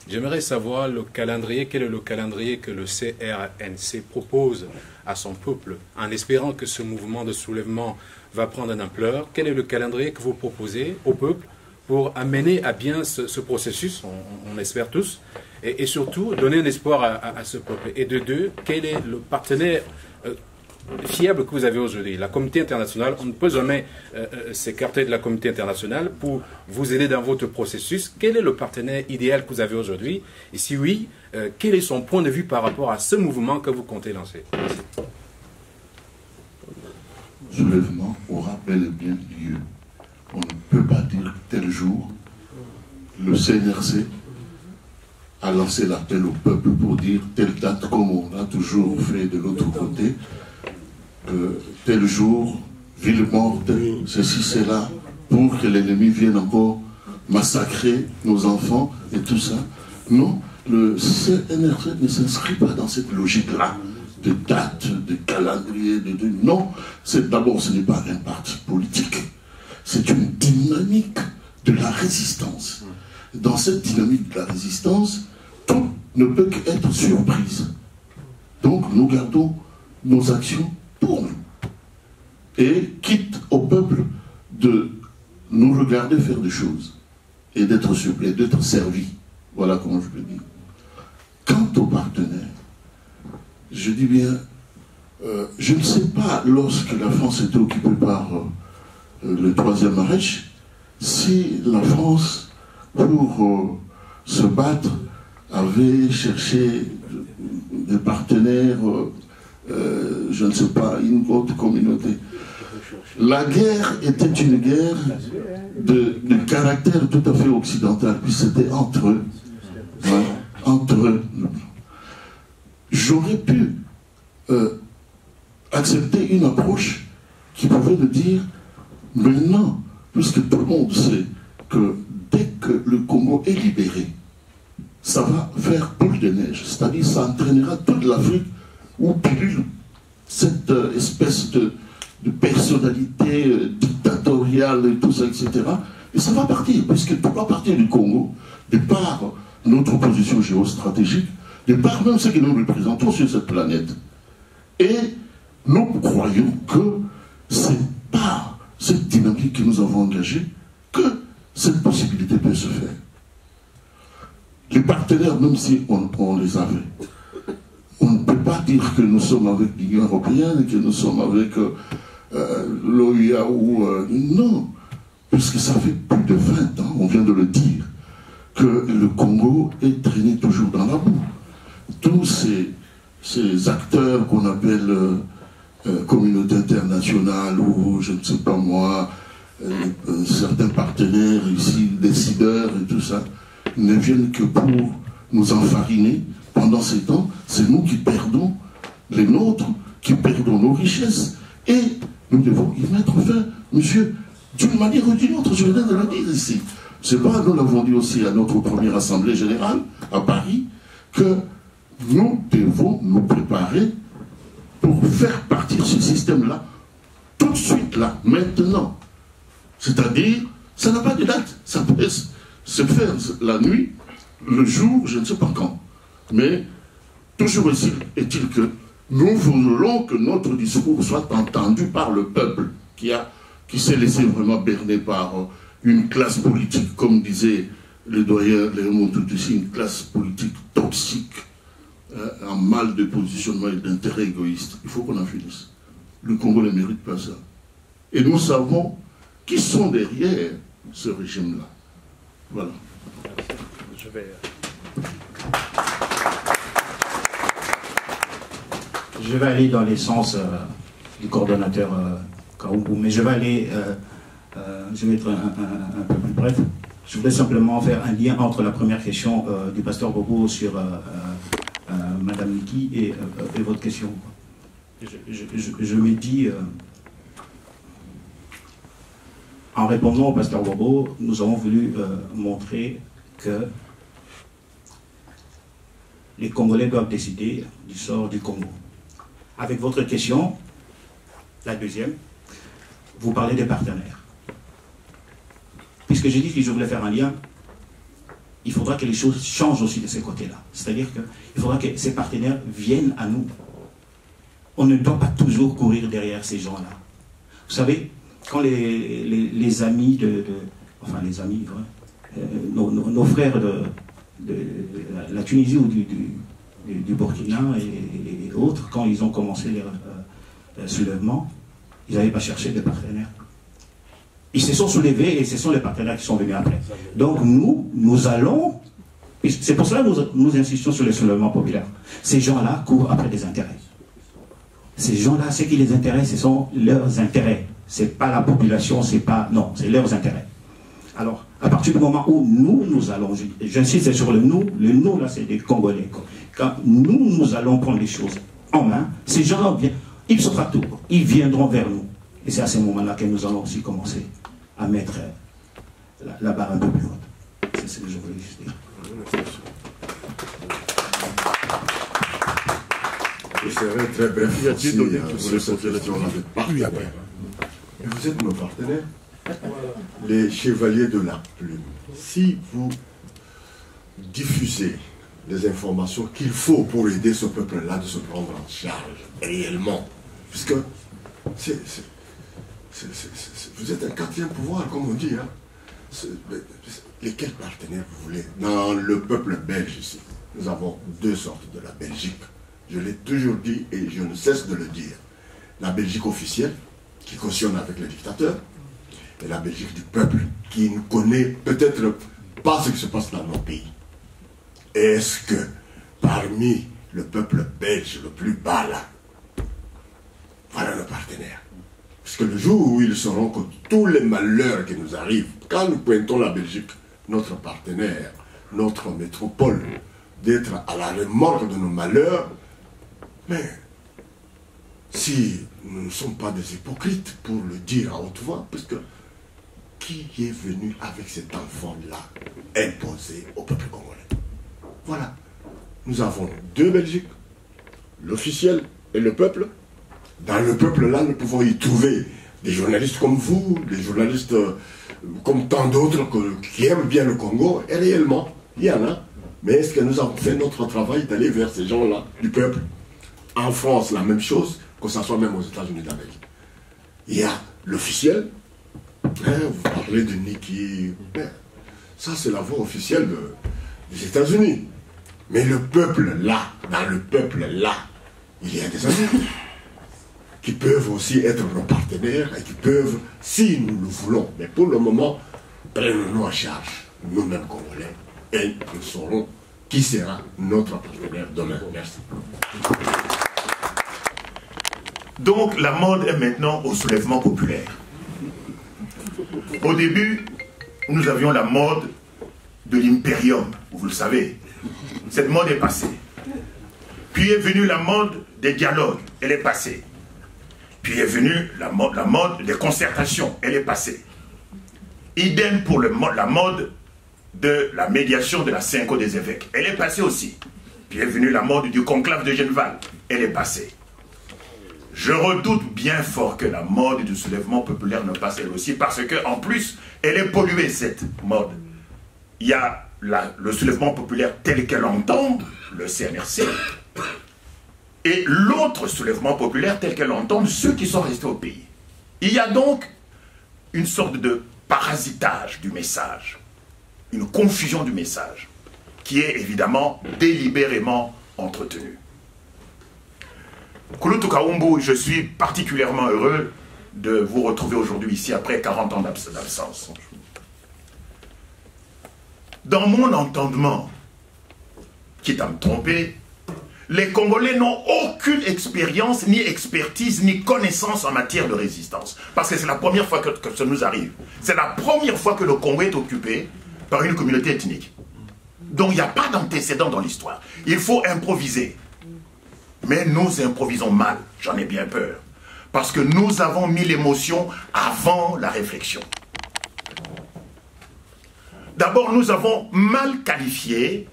[SPEAKER 8] J'aimerais savoir le calendrier, quel est le calendrier que le CRNC propose à son peuple, en espérant que ce mouvement de soulèvement va prendre une ampleur. Quel est le calendrier que vous proposez au peuple pour amener à bien ce processus, on espère tous, et surtout donner un espoir à ce peuple. Et de deux, quel est le partenaire fiable que vous avez aujourd'hui? La communauté internationale, on ne peut jamais s'écarter de la communauté internationale pour vous aider dans votre processus. Quel est le partenaire idéal que vous avez aujourd'hui? Et si oui, quel est son point de vue par rapport à ce mouvement que vous comptez lancer?
[SPEAKER 3] Le soulèvement aura bel et bien lieu. On ne peut pas dire tel jour, le CNRC a lancé l'appel au peuple pour dire telle date, comme on a toujours fait de l'autre côté, tel jour, ville morte, ceci, cela, pour que l'ennemi vienne encore massacrer nos enfants et tout ça. Non, le CNRC ne s'inscrit pas dans cette logique-là de date, de calendrier, non, d'abord ce n'est pas un parti politique. C'est une dynamique de la résistance. Dans cette dynamique de la résistance, tout ne peut qu'être surprise. Donc nous gardons nos actions pour nous. Et quitte au peuple de nous regarder faire des choses et d'être surpris, d'être servi. Voilà comment je peux dire. Quant aux partenaires, je dis bien, je ne sais pas, lorsque la France était occupée par le Troisième Reich, si la France, pour se battre, avait cherché des partenaires, je ne sais pas, une autre communauté. La guerre était une guerre de caractère tout à fait occidental, puis c'était entre eux. Hein, entre eux. J'aurais pu accepter une approche qui pouvait nous dire maintenant, puisque tout le monde sait que dès que le Congo est libéré, ça va faire boule de neige, c'est-à-dire ça entraînera toute l'Afrique où pilule cette espèce de personnalité dictatoriale et tout ça, etc. Et ça va partir, puisque tout va partir du Congo, de par notre position géostratégique, de par même ce que nous représentons sur cette planète. Et nous croyons que c'est par cette dynamique que nous avons engagée que cette possibilité peut se faire. Les partenaires, même si on les avait, on ne peut pas dire que nous sommes avec l'Union européenne, que nous sommes avec l'OUA ou... non, puisque ça fait plus de 20 ans, on vient de le dire, que le Congo est traîné toujours dans la boue. Tous ces acteurs qu'on appelle communauté internationale ou je ne sais pas moi, certains partenaires ici, décideurs et tout ça, ne viennent que pour nous enfariner. Pendant ces temps, c'est nous qui perdons les nôtres qui perdons nos richesses, et nous devons y mettre fin, monsieur, d'une manière ou d'une autre, je viens de le dire ici. C'est pas, nous l'avons dit aussi à notre première assemblée générale, à Paris, que nous devons nous préparer pour faire partir ce système-là, tout de suite, là, maintenant. C'est-à-dire, ça n'a pas de date, ça peut se faire la nuit, le jour, je ne sais pas quand. Mais, toujours est-il que nous voulons que notre discours soit entendu par le peuple qui s'est laissé vraiment berner par une classe politique, comme disait le doyen Léon Toutouchi, une classe politique toxique, en mal de positionnement et d'intérêt égoïste. Il faut qu'on en finisse. Le Congo ne mérite pas ça. Et nous savons qui sont derrière ce régime-là. Voilà.
[SPEAKER 5] Je vais aller dans les sens du coordonnateur Kaoubou, mais je vais aller, je vais être un peu plus bref. Je voudrais simplement faire un lien entre la première question du pasteur Bobo sur Madame Niki et votre question. Je me dis, en répondant au pasteur Bobo, nous avons voulu montrer que les Congolais doivent décider du sort du Congo. Avec votre question, la deuxième, vous parlez des partenaires. Puisque j'ai dit que je voulais faire un lien, il faudra que les choses changent aussi de ce côté-là. C'est-à-dire qu'il faudra que ces partenaires viennent à nous. On ne doit pas toujours courir derrière ces gens-là. Vous savez, quand les amis enfin les amis, ouais, nos frères de la Tunisie ou du Burkina et autres, quand ils ont commencé les soulèvements, ils n'avaient pas cherché de partenaires. Ils se sont soulevés et ce sont les partenaires qui sont venus après. Donc nous allons, c'est pour cela que nous insistons sur les soulèvements populaires. Ces gens-là courent après des intérêts. Ces gens-là, ce qui les intéresse, ce sont leurs intérêts. C'est pas la population, c'est pas... Non, c'est leurs intérêts. Alors, à partir du moment où nous allons, j'insiste sur le nous là, c'est des Congolais. Quand nous allons prendre les choses en main, ces gens-là, ipso facto, ils viendront vers nous. Et c'est à ce moment-là que nous allons aussi commencer à mettre la barre un peu plus haute. C'est ce que je voulais juste dire.
[SPEAKER 7] Je serai très bref aussi sur cette question-là de partenaires. Vous êtes nos partenaires, les chevaliers de la plume. Si vous diffusez les informations qu'il faut pour aider ce peuple-là de se prendre en charge réellement, puisque vous êtes un quatrième pouvoir, comme on dit. Hein. Lesquels partenaires vous voulez? Dans le peuple belge ici, nous avons deux sortes de la Belgique. Je l'ai toujours dit et je ne cesse de le dire. La Belgique officielle, qui cautionne avec les dictateurs, et la Belgique du peuple, qui ne connaît peut-être pas ce qui se passe dans nos pays. Est-ce que parmi le peuple belge le plus bas là, voilà nos partenaires? Parce que le jour où ils sauront que tous les malheurs qui nous arrivent, quand nous pointons la Belgique, notre partenaire, notre métropole, d'être à la remorque de nos malheurs, mais si nous ne sommes pas des hypocrites pour le dire à haute voix, parce que qui est venu avec cet enfant-là imposé au peuple congolais? Voilà. Nous avons deux Belgiques, l'officiel et le peuple. Dans le peuple-là, nous pouvons y trouver des journalistes comme vous, des journalistes comme tant d'autres qui aiment bien le Congo, et réellement, il y en a. Mais est-ce que nous avons fait notre travail d'aller vers ces gens-là, du peuple? En France, la même chose, que ce soit même aux États-Unis d'Amérique. Il y a l'officiel, vous parlez de Niki, ça c'est la voix officielle des États-Unis. Mais le peuple là, dans le peuple là, il y a des amis qui peuvent aussi être nos partenaires et qui peuvent, si nous le voulons, mais pour le moment, prenons-nous en charge, nous-mêmes Congolais, et nous saurons qui sera notre partenaire demain. Merci.
[SPEAKER 9] Donc la mode est maintenant au soulèvement populaire. Au début, nous avions la mode de l'impérium, vous le savez. Cette mode est passée. Puis est venue la mode des dialogues, elle est passée. Puis est venue la mode des concertations, elle est passée. Idem pour la mode de la médiation de la Synco des évêques, elle est passée aussi. Puis est venue la mode du conclave de Genval, elle est passée. Je redoute bien fort que la mode du soulèvement populaire ne passe elle aussi, parce qu'en plus, elle est polluée, cette mode. Il y a le soulèvement populaire tel qu'elle entend, le CNRC, et l'autre soulèvement populaire tel qu'elle entend, ceux qui sont restés au pays. Il y a donc une sorte de parasitage du message, une confusion du message, qui est évidemment délibérément entretenue. Kulutu Kaumbu, je suis particulièrement heureux de vous retrouver aujourd'hui ici après 40 ans d'absence. Dans mon entendement, quitte à me tromper, les Congolais n'ont aucune expérience, ni expertise, ni connaissance en matière de résistance. Parce que c'est la première fois que ça nous arrive. C'est la première fois que le Congo est occupé par une communauté ethnique. Donc il n'y a pas d'antécédent dans l'histoire. Il faut improviser. Mais nous improvisons mal, j'en ai bien peur. Parce que nous avons mis l'émotion avant la réflexion. D'abord, nous avons mal qualifié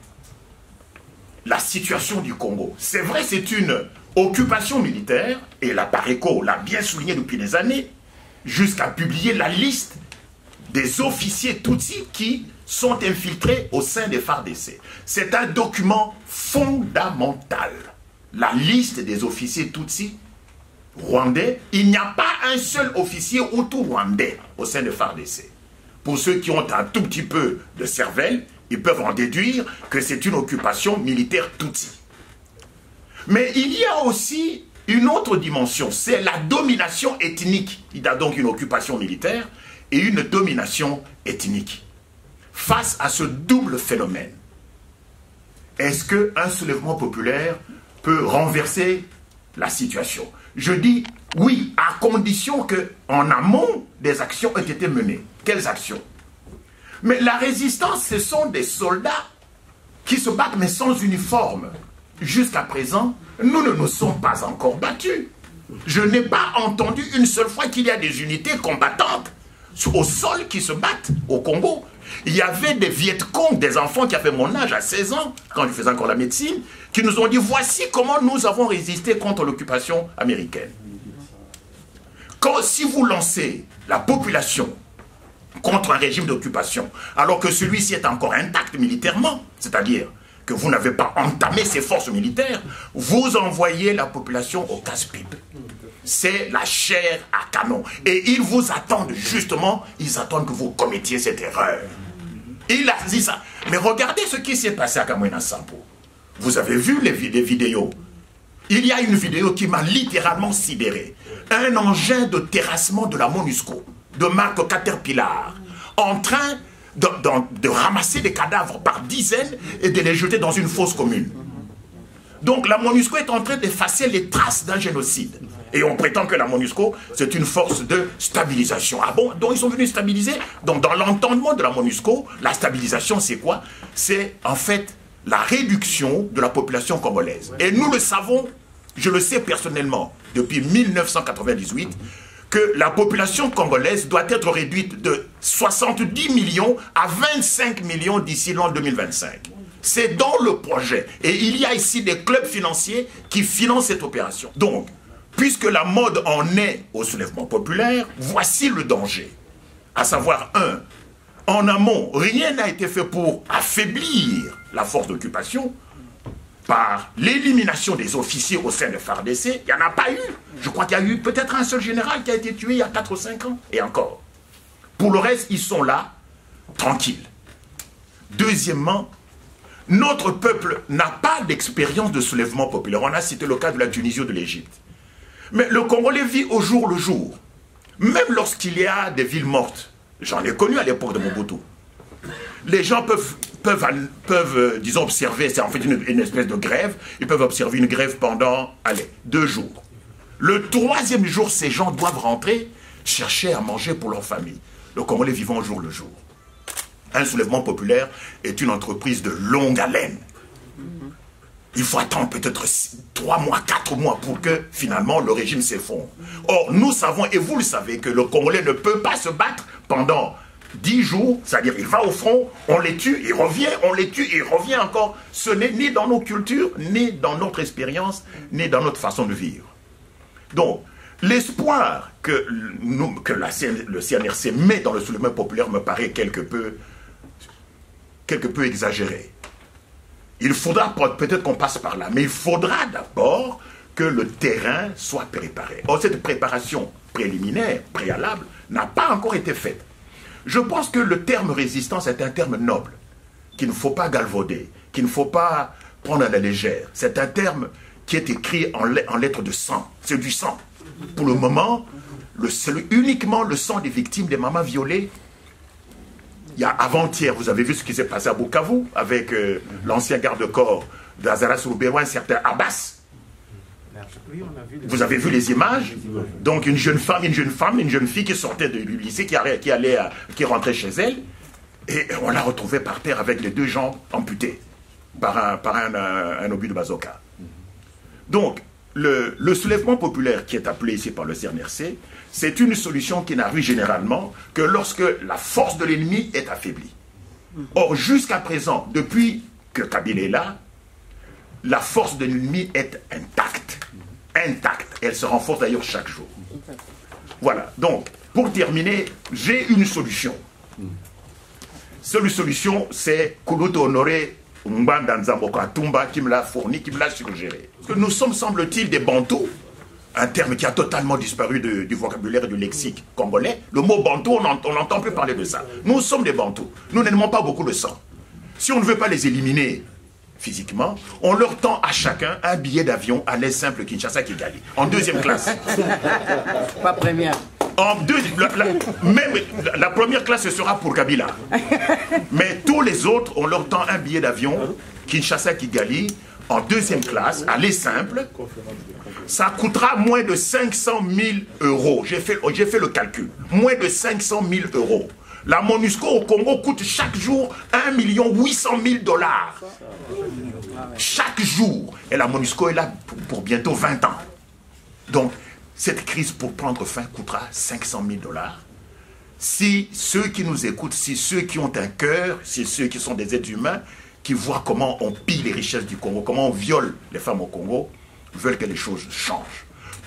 [SPEAKER 9] la situation du Congo. C'est vrai, c'est une occupation militaire, et la Pareco l'a bien souligné depuis des années, jusqu'à publier la liste des officiers Tutsis qui sont infiltrés au sein des FARDC. C'est un document fondamental. La liste des officiers Tutsis rwandais, il n'y a pas un seul officier Hutu rwandais au sein des FARDC. Pour ceux qui ont un tout petit peu de cervelle, ils peuvent en déduire que c'est une occupation militaire Tutsi. Mais il y a aussi une autre dimension, c'est la domination ethnique. Il y a donc une occupation militaire et une domination ethnique. Face à ce double phénomène, est-ce qu'un soulèvement populaire peut renverser la situation? Je dis oui, à condition qu'en amont, des actions aient été menées. Quelles actions? Mais la résistance, ce sont des soldats qui se battent, mais sans uniforme. Jusqu'à présent, nous ne nous sommes pas encore battus. Je n'ai pas entendu une seule fois qu'il y a des unités combattantes au sol qui se battent au Congo. Il y avait des Vietcong, des enfants qui avaient mon âge à 16 ans, quand je faisais encore la médecine, qui nous ont dit, voici comment nous avons résisté contre l'occupation américaine. Si vous lancez la population contre un régime d'occupation, alors que celui-ci est encore intact militairement, c'est-à-dire que vous n'avez pas entamé ses forces militaires, vous envoyez la population au casse-pipe. C'est la chair à canon. Et ils vous attendent justement, ils attendent que vous commettiez cette erreur. Il a dit ça. Mais regardez ce qui s'est passé à Kamwina Sampo. Vous avez vu les vidéos. Il y a une vidéo qui m'a littéralement sidéré. Un engin de terrassement de la MONUSCO, de marque Caterpillar, en train de ramasser des cadavres par dizaines et de les jeter dans une fosse commune. Donc la MONUSCO est en train d'effacer les traces d'un génocide. Et on prétend que la MONUSCO, c'est une force de stabilisation. Ah bon? Donc ils sont venus stabiliser. Donc dans l'entendement de la MONUSCO, la stabilisation c'est quoi? C'est en fait la réduction de la population congolaise. Et nous le savons, je le sais personnellement, depuis 1998, que la population congolaise doit être réduite de 70 millions à 25 millions d'ici l'an 2025. C'est dans le projet. Et il y a ici des clubs financiers qui financent cette opération. Donc, puisque la mode en est au soulèvement populaire, voici le danger. À savoir, en amont, rien n'a été fait pour affaiblir la force d'occupation par l'élimination des officiers au sein de FARDC. Il n'y en a pas eu. Je crois qu'il y a eu peut-être un seul général qui a été tué il y a 4 ou 5 ans. Et encore. Pour le reste, ils sont là, tranquilles. Deuxièmement, notre peuple n'a pas d'expérience de soulèvement populaire. On a cité le cas de la Tunisie ou de l'Égypte. Mais le Congolais vit au jour le jour. Même lorsqu'il y a des villes mortes. J'en ai connu à l'époque de Mobutu. Les gens peuvent disons, observer, c'est en fait une espèce de grève, ils peuvent observer une grève pendant, 2 jours. Le 3e jour, ces gens doivent rentrer, chercher à manger pour leur famille. Le Congolais vivant au jour le jour. Un soulèvement populaire est une entreprise de longue haleine. il faut attendre peut-être 3 mois, 4 mois pour que finalement le régime s'effondre. Or, nous savons, et vous le savez, que le Congolais ne peut pas se battre pendant 10 jours, c'est-à-dire il va au front, on les tue, il revient, on les tue, il revient encore. Ce n'est ni dans nos cultures, ni dans notre expérience, ni dans notre façon de vivre. Donc, l'espoir que le CNRC met dans le soulèvement populaire me paraît quelque peu exagéré. Il faudra peut-être qu'on passe par là, mais il faudra d'abord que le terrain soit préparé. Or, cette préparation préliminaire, préalable, n'a pas encore été faite. Je pense que le terme résistance est un terme noble, qu'il ne faut pas galvauder, qu'il ne faut pas prendre à la légère. C'est un terme qui est écrit en lettres de sang. C'est du sang. Pour le moment, uniquement le sang des victimes des mamans violées. Il y a avant-hier, vous avez vu ce qui s'est passé à Bukavu avec l'ancien garde-corps d'Azara Souroubero, un certain Abbas. Vous avez vu les images? Donc une jeune fille qui sortait du lycée, qui rentrait chez elle, et on l'a retrouvée par terre avec les 2 jambes amputées par un obus de bazooka. Donc, le soulèvement populaire qui est appelé ici par le CNRC, c'est une solution qui n'arrive généralement que lorsque la force de l'ennemi est affaiblie. Or, jusqu'à présent, depuis que Kabila est là, la force de l'ennemi est intacte. Elle se renforce d'ailleurs chaque jour. Voilà. Donc, pour terminer, j'ai une solution. Cette solution, c'est Koulouto Honoré Mbanda Nzamboka Tumba qui me l'a fourni, qui me l'a suggéré. Parce que nous sommes, semble-t-il, des Bantous, un terme qui a totalement disparu du vocabulaire et du lexique congolais. Le mot Bantou, on n'entend plus parler de ça. Nous sommes des Bantous. Nous n'aimons pas beaucoup le sang. Si on ne veut pas les éliminer physiquement, on leur tend à chacun un billet d'avion à l'aise simple Kinshasa-Kigali, en 2e classe.
[SPEAKER 10] Pas première.
[SPEAKER 9] Même la première classe, ce sera pour Kabila. Mais tous les autres, on leur tend un billet d'avion Kinshasa-Kigali, en 2e classe, à l'aise simple. Ça coûtera moins de 500 000 €. J'ai fait le calcul. Moins de 500 000 €. La MONUSCO au Congo coûte chaque jour 1 800 000 $. Chaque jour. Et la MONUSCO est là pour bientôt 20 ans. Donc, cette crise pour prendre fin coûtera 500 000 $. Si ceux qui nous écoutent, si ceux qui ont un cœur, si ceux qui sont des êtres humains, qui voient comment on pille les richesses du Congo, comment on viole les femmes au Congo, veulent que les choses changent.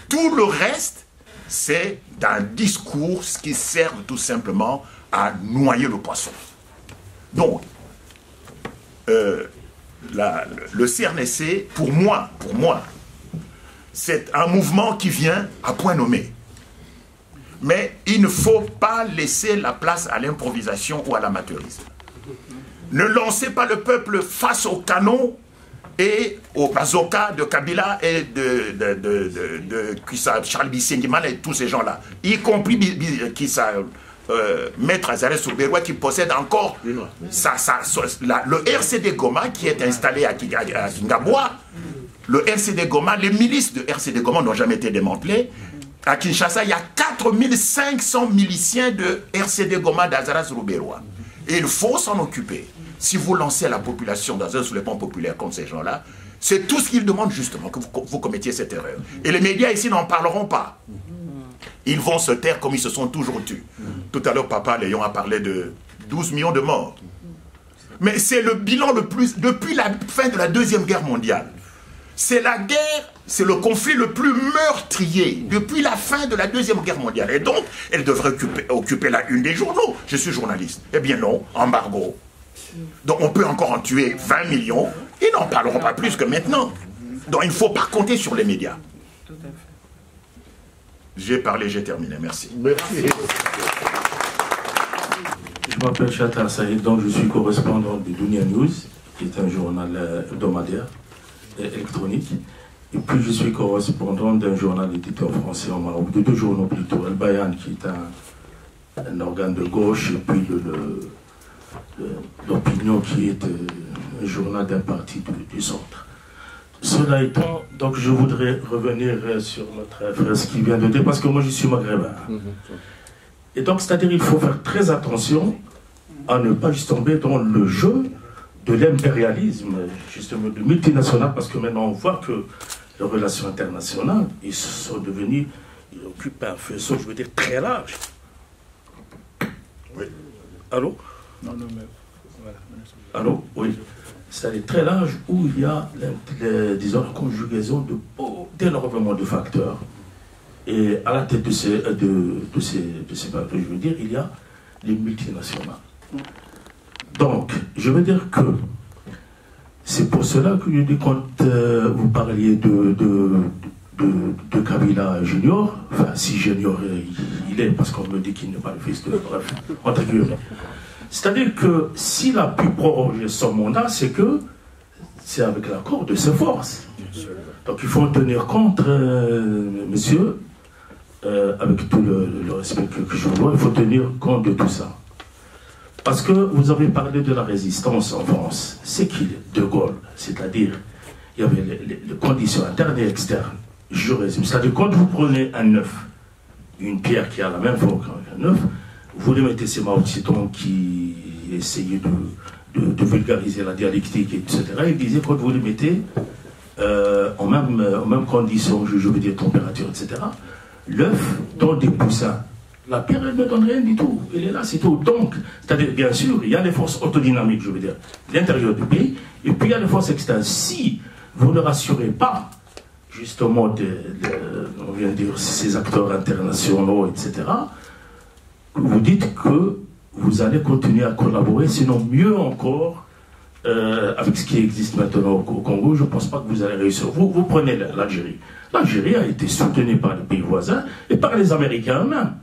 [SPEAKER 9] Tout le reste, c'est d'un discours qui sert tout simplement à noyer le poisson. Donc, le CNRC, pour moi, c'est un mouvement qui vient à point nommé. Mais il ne faut pas laisser la place à l'improvisation ou à l'amateurisme. Ne lancez pas le peuple face au canon et au bazooka de Kabila et de Charles Bissengimana et tous ces gens-là, y compris Maître Azaré Souroubero qui possède encore le RCD Goma qui est installé à Kingaboua. Le RCD Goma, les milices de RCD Goma n'ont jamais été démantelées. À Kinshasa, il y a 4500 miliciens de RCD Goma d'Azara Souroubero. Et il faut s'en occuper. Si vous lancez la population dans un soulèvement populaire comme ces gens-là, c'est tout ce qu'ils demandent justement, que vous commettiez cette erreur. Et les médias ici n'en parleront pas. Ils vont se taire comme ils se sont toujours tus. Tout à l'heure, Papa Léon a parlé de 12 millions de morts. Mais c'est le bilan le plus... Depuis la fin de la Deuxième Guerre mondiale, c'est la guerre, c'est le conflit le plus meurtrier depuis la fin de la Deuxième Guerre mondiale. Et donc, elle devrait occuper la une des journaux. Je suis journaliste. Eh bien non, embargo. Donc on peut encore en tuer 20 millions. Ils n'en parleront pas plus que maintenant. Donc il ne faut pas compter sur les médias. J'ai parlé, j'ai terminé. Merci.
[SPEAKER 1] Merci.
[SPEAKER 11] Je m'appelle Chatar Saïd, donc je suis correspondant de Dunia News, qui est un journal hebdomadaire et électronique. Et puis je suis correspondant d'un journal éditeur français au Maroc, de 2 journaux plutôt, El Bayan, qui est un organe de gauche, et puis l'Opinion, qui est un journal d'un parti du centre. Cela étant, donc je voudrais revenir sur notre frère qui vient de dire, parce que moi je suis maghrébin. Et donc, c'est-à-dire qu'il faut faire très attention à ne pas juste tomber dans le jeu de l'impérialisme, justement, de multinational, parce que maintenant on voit que les relations internationales, ils sont devenus, ils occupent un faisceau, je veux dire, très large.
[SPEAKER 7] Oui.
[SPEAKER 11] Allô?
[SPEAKER 4] Non, non, mais voilà.
[SPEAKER 11] Allô? Oui. C'est-à-dire très large où il y a, disons, la conjugaison d'énormément de facteurs. Et à la tête de ces facteurs, je veux dire, il y a les multinationales. Donc, je veux dire que c'est pour cela que je dis, quand vous parliez de Kabila Junior, enfin, si Junior il est, parce qu'on me dit qu'il n'est pas le fils de... Bref, entre guillemets. C'est-à-dire que s'il a pu proroger son mandat, c'est que c'est avec l'accord de ses forces. Donc il faut en tenir compte, monsieur, avec tout le respect que je vous dois, il faut tenir compte de tout ça. Parce que vous avez parlé de la résistance en France. C'est qu'il De Gaulle, c'est-à-dire, il y avait les conditions internes et externes. Je résume. C'est-à-dire, quand vous prenez un œuf, une pierre qui a la même forme qu'un œuf, vous les mettez, c'est Mao Tse-tung qui essayait de vulgariser la dialectique, etc. Il disait, quand vous les mettez en même condition, je veux dire température, etc., l'œuf donne des poussins. La pierre, elle ne donne rien du tout. Elle est là, c'est tout. Donc, c'est-à-dire, bien sûr, il y a les forces autodynamiques, je veux dire, l'intérieur du pays, et puis il y a les forces externes. Si vous ne rassurez pas, justement, on vient de dire, ces acteurs internationaux, etc., vous dites que vous allez continuer à collaborer, sinon mieux encore, avec ce qui existe maintenant au Congo, je ne pense pas que vous allez réussir. Vous prenez l'Algérie. L'Algérie a été soutenue par les pays voisins et par les Américains eux-mêmes,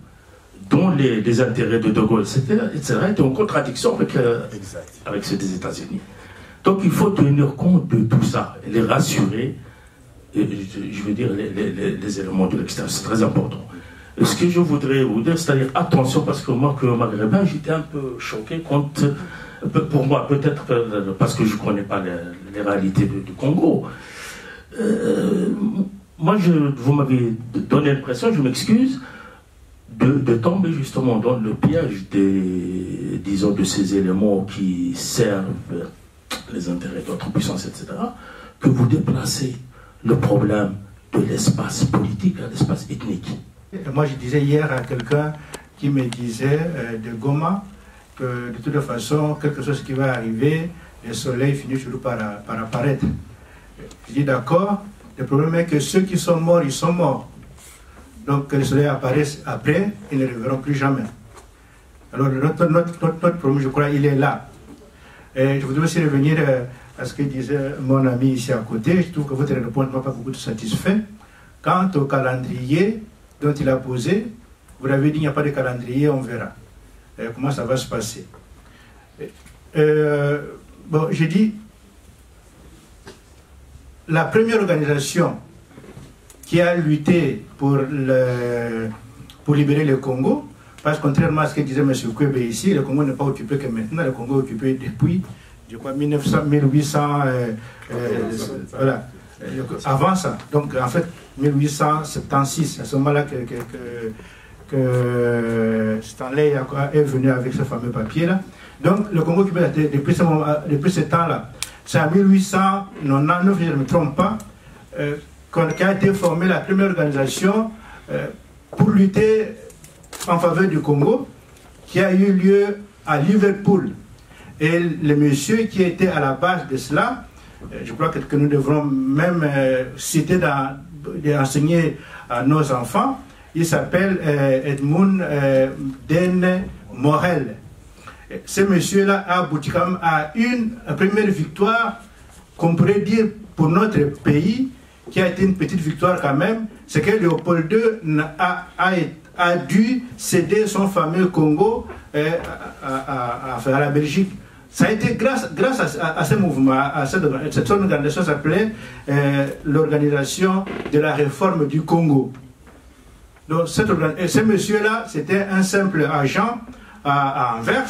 [SPEAKER 11] dont les intérêts de De Gaulle, etc., étaient en contradiction avec ceux des États-Unis. Donc il faut tenir compte de tout ça, et les rassurer, et, je veux dire, les éléments de l'extérieur, c'est très important. Et ce que je voudrais vous dire, c'est-à-dire attention, parce que moi, comme maghrébin, j'étais un peu choqué quand, pour moi, peut-être parce que je ne connais pas les réalités du Congo. Moi, vous m'avez donné l'impression, je m'excuse, de tomber justement dans le piège disons, de ces éléments qui servent les intérêts d'autres puissances, etc., que vous déplacez le problème de l'espace politique à l'espace ethnique.
[SPEAKER 12] Moi, je disais hier à quelqu'un qui me disait de Goma que de toute façon, quelque chose qui va arriver, le soleil finit toujours par apparaître. Je dis d'accord, le problème est que ceux qui sont morts, ils sont morts. Donc que le soleil apparaisse après, ils ne reverront plus jamais. Alors notre problème, je crois, il est là. Et je voudrais aussi revenir à ce que disait mon ami ici à côté. Je trouve que votre réponse ne m'a pas beaucoup satisfait. Quant au calendrier dont il a posé, vous avez dit qu'il n'y a pas de calendrier, on verra comment ça va se passer. Bon, j'ai dit, la première organisation qui a lutté pour libérer le Congo, parce que contrairement à ce que disait M. Kwebe ici, le Congo n'est pas occupé que maintenant, le Congo est occupé depuis, je crois, 1800, voilà, avant ça. Donc, en fait, 1876, à ce moment-là que Stanley est venu avec ce fameux papier-là. Donc, le Congo occupé depuis ce temps-là. C'est en 1899, je ne me trompe pas, qu'a été formée la première organisation pour lutter en faveur du Congo, qui a eu lieu à Liverpool. Et le monsieur qui était à la base de cela, je crois que nous devrons même citer d'enseigner à nos enfants, il s'appelle Edmund Den Morel. Ce monsieur-là a abouti quand même à une première victoire qu'on pourrait dire pour notre pays, qui a été une petite victoire quand même, c'est que Léopold II a dû céder son fameux Congo à la Belgique. Ça a été grâce à ce mouvement, cette organisation s'appelait l'Organisation de la réforme du Congo. Donc ce monsieur-là, c'était un simple agent à Anvers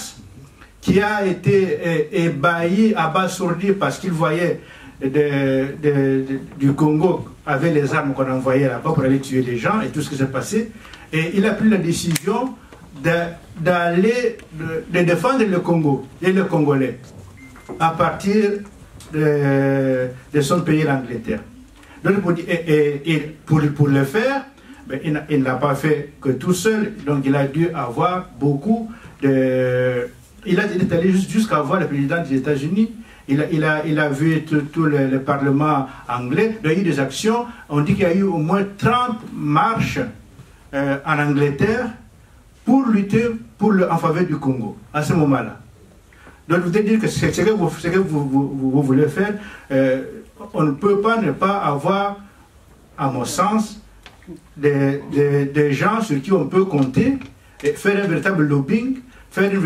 [SPEAKER 12] qui a été ébahi, abasourdi parce qu'il voyait du Congo avec les armes qu'on envoyait là-bas pour aller tuer les gens et tout ce qui s'est passé. Et il a pris la décision de défendre le Congo et les Congolais. à partir de son pays, l'Angleterre. Donc pour le faire, ben, il n'a pas fait que tout seul, donc il a dû avoir beaucoup de... Il est allé jusqu'à voir le président des États-Unis. Il a vu tout le Parlement anglais. Il y a eu des actions. On dit qu'il y a eu au moins 30 marches en Angleterre pour lutter en faveur du Congo, à ce moment-là. Donc, vous devez dire que ce que vous voulez faire, on ne peut pas ne pas avoir, à mon sens, des gens sur qui on peut compter et faire un véritable lobbying, faire un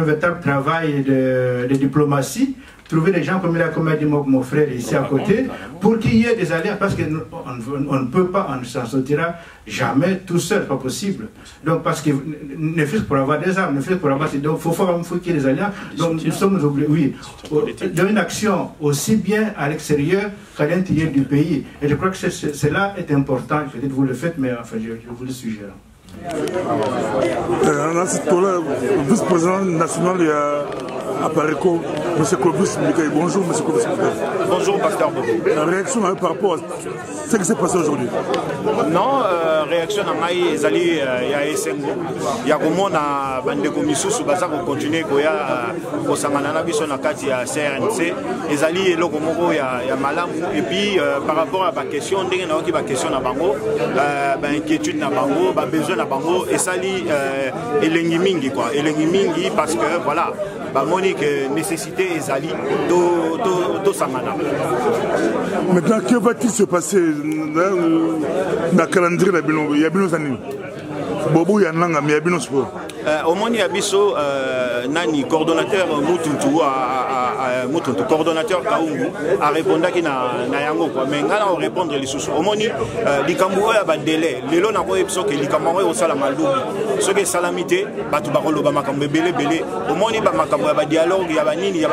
[SPEAKER 12] véritable travail de diplomatie, trouver des gens comme a dit mon frère ici à côté, pour qu'il y ait des alliés, parce qu'on ne peut pas, on ne s'en sortira jamais tout seul, pas possible. Donc parce que ne fait pour avoir des armes, ne fait pour avoir, donc faut qu'il y ait des alliés. Donc nous sommes obligés, oui, dans une action aussi bien à l'extérieur qu'à l'intérieur du pays. Et je crois que cela est important. Peut-être vous le faites, mais enfin je vous le suggère.
[SPEAKER 1] Le vice-président national à Pareco, M. Clovis Mikaï. Bonjour, M. Clovis Mikaï.
[SPEAKER 4] Bonjour, pasteur Bobo.
[SPEAKER 1] La réaction par rapport à ce qui s'est passé aujourd'hui?
[SPEAKER 4] Non, réaction à Maï, Zali, il y a Essengo. Il y a comment na Bandeko Misusu, Baza pour continuer, au Sanganana, Bissona Kati à CRNC, et Zali, et Lokomoko, il y a Malam. Et puis, par rapport à ma question, il y a une question à Bango, inquiétude à Bango, besoin à Bango, et Sali, et l'Engimingi, quoi. Et l'Engimingi, parce que, voilà, Monique, nécessité et Zali, do Samana.
[SPEAKER 1] Maintenant, que va-t-il se passer dans le calendrier de Bino? Il y a Bino Zani. Bobo Yananga, mais il y a Bino Sport.
[SPEAKER 4] Au moins, il y a Bisso, Nani, coordonnateur Moutuntu, coordonnateur Kaungu, a répondu qu'il na yango quoi. Mais ngana on répondre les sous. Au moins, likambo ya ba délai. Lelo na ko epso que likambo o sala malubi. Ce que salamité, batu bakolo ba makambo belé. Au moins ba makambo ya ba dialogue ya ba nini,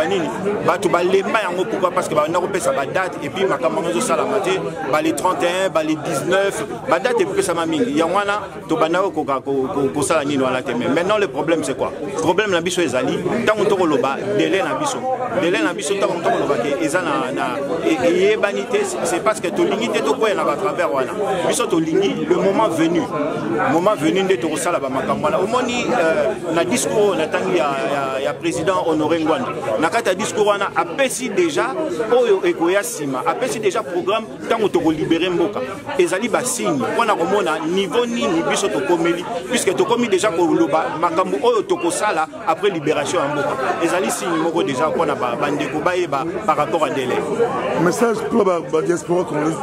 [SPEAKER 4] batu ba lemba yango pourquoi parce que ba na ko pesa ba date et puis makambo zo salamate, ba les 31, ba les 19, ba date et puis ça ma mingi. Ya wana to bana ko sala nini wala te. Maintenant le problème c'est quoi? Le problème na biso ezali tant on to loba délai na biso. Délai na biso tant on to loba ke ezana na et banité c'est parce que to lingité to ko na ba travers wana. Biso to lingi le moment venu de to sala ba makambo na. Au moni na discours na tangi ya président Honoré Ngwanda. Na kata discours wana apesi déjà oyo ekoya sima. Apesi déjà programme tant on to libérer mboka. Ezali ba signe wana ko mona niveau nini biso to komeli puisque to komi déjà ko loba makambo oyo to ko sala après libération en mboka. Ezali signe moko déjà ko na ba bandeko baeba par rapport à délai.
[SPEAKER 1] Message pour la diaspora congolaise.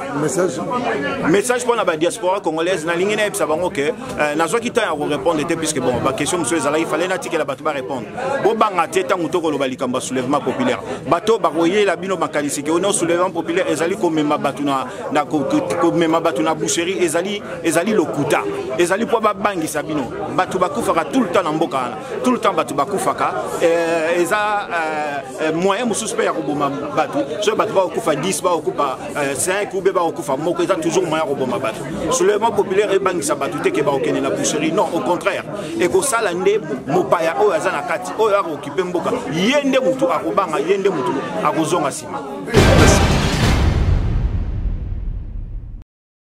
[SPEAKER 1] Message
[SPEAKER 4] pour la diaspora congolaise. Na lingine epsa bango ke na zo kita ya répondre était puisque bon ba question monsieur ezala il fallait na tikela bato ba répondre. Bo banga teta muto ko loba likamba soulèvement populaire. Bato ba royer la bino makalisi ke ono soulèvement populaire ezali ko mema batu na ko mema batu na boucherie ezali lokuta. Ezali po ba bangi sabino. Batu ba kufaka tout le temps na mboka na. Tout le temps batu ba kufaka eza moyen mususpect ya koboma batu. So batu ba okufa 10 ba okufa 5 ou ba okufa moko eza toujours moyen koboma batu. Soulèvement populaire e bangi sabatu te ke ba okene na boucherie. Non, au contraire. Et ko sala nde mopaya oyo aza na kati oyo ako okipe mboka. Yende mutu akobanga yende mutu akozonga sima.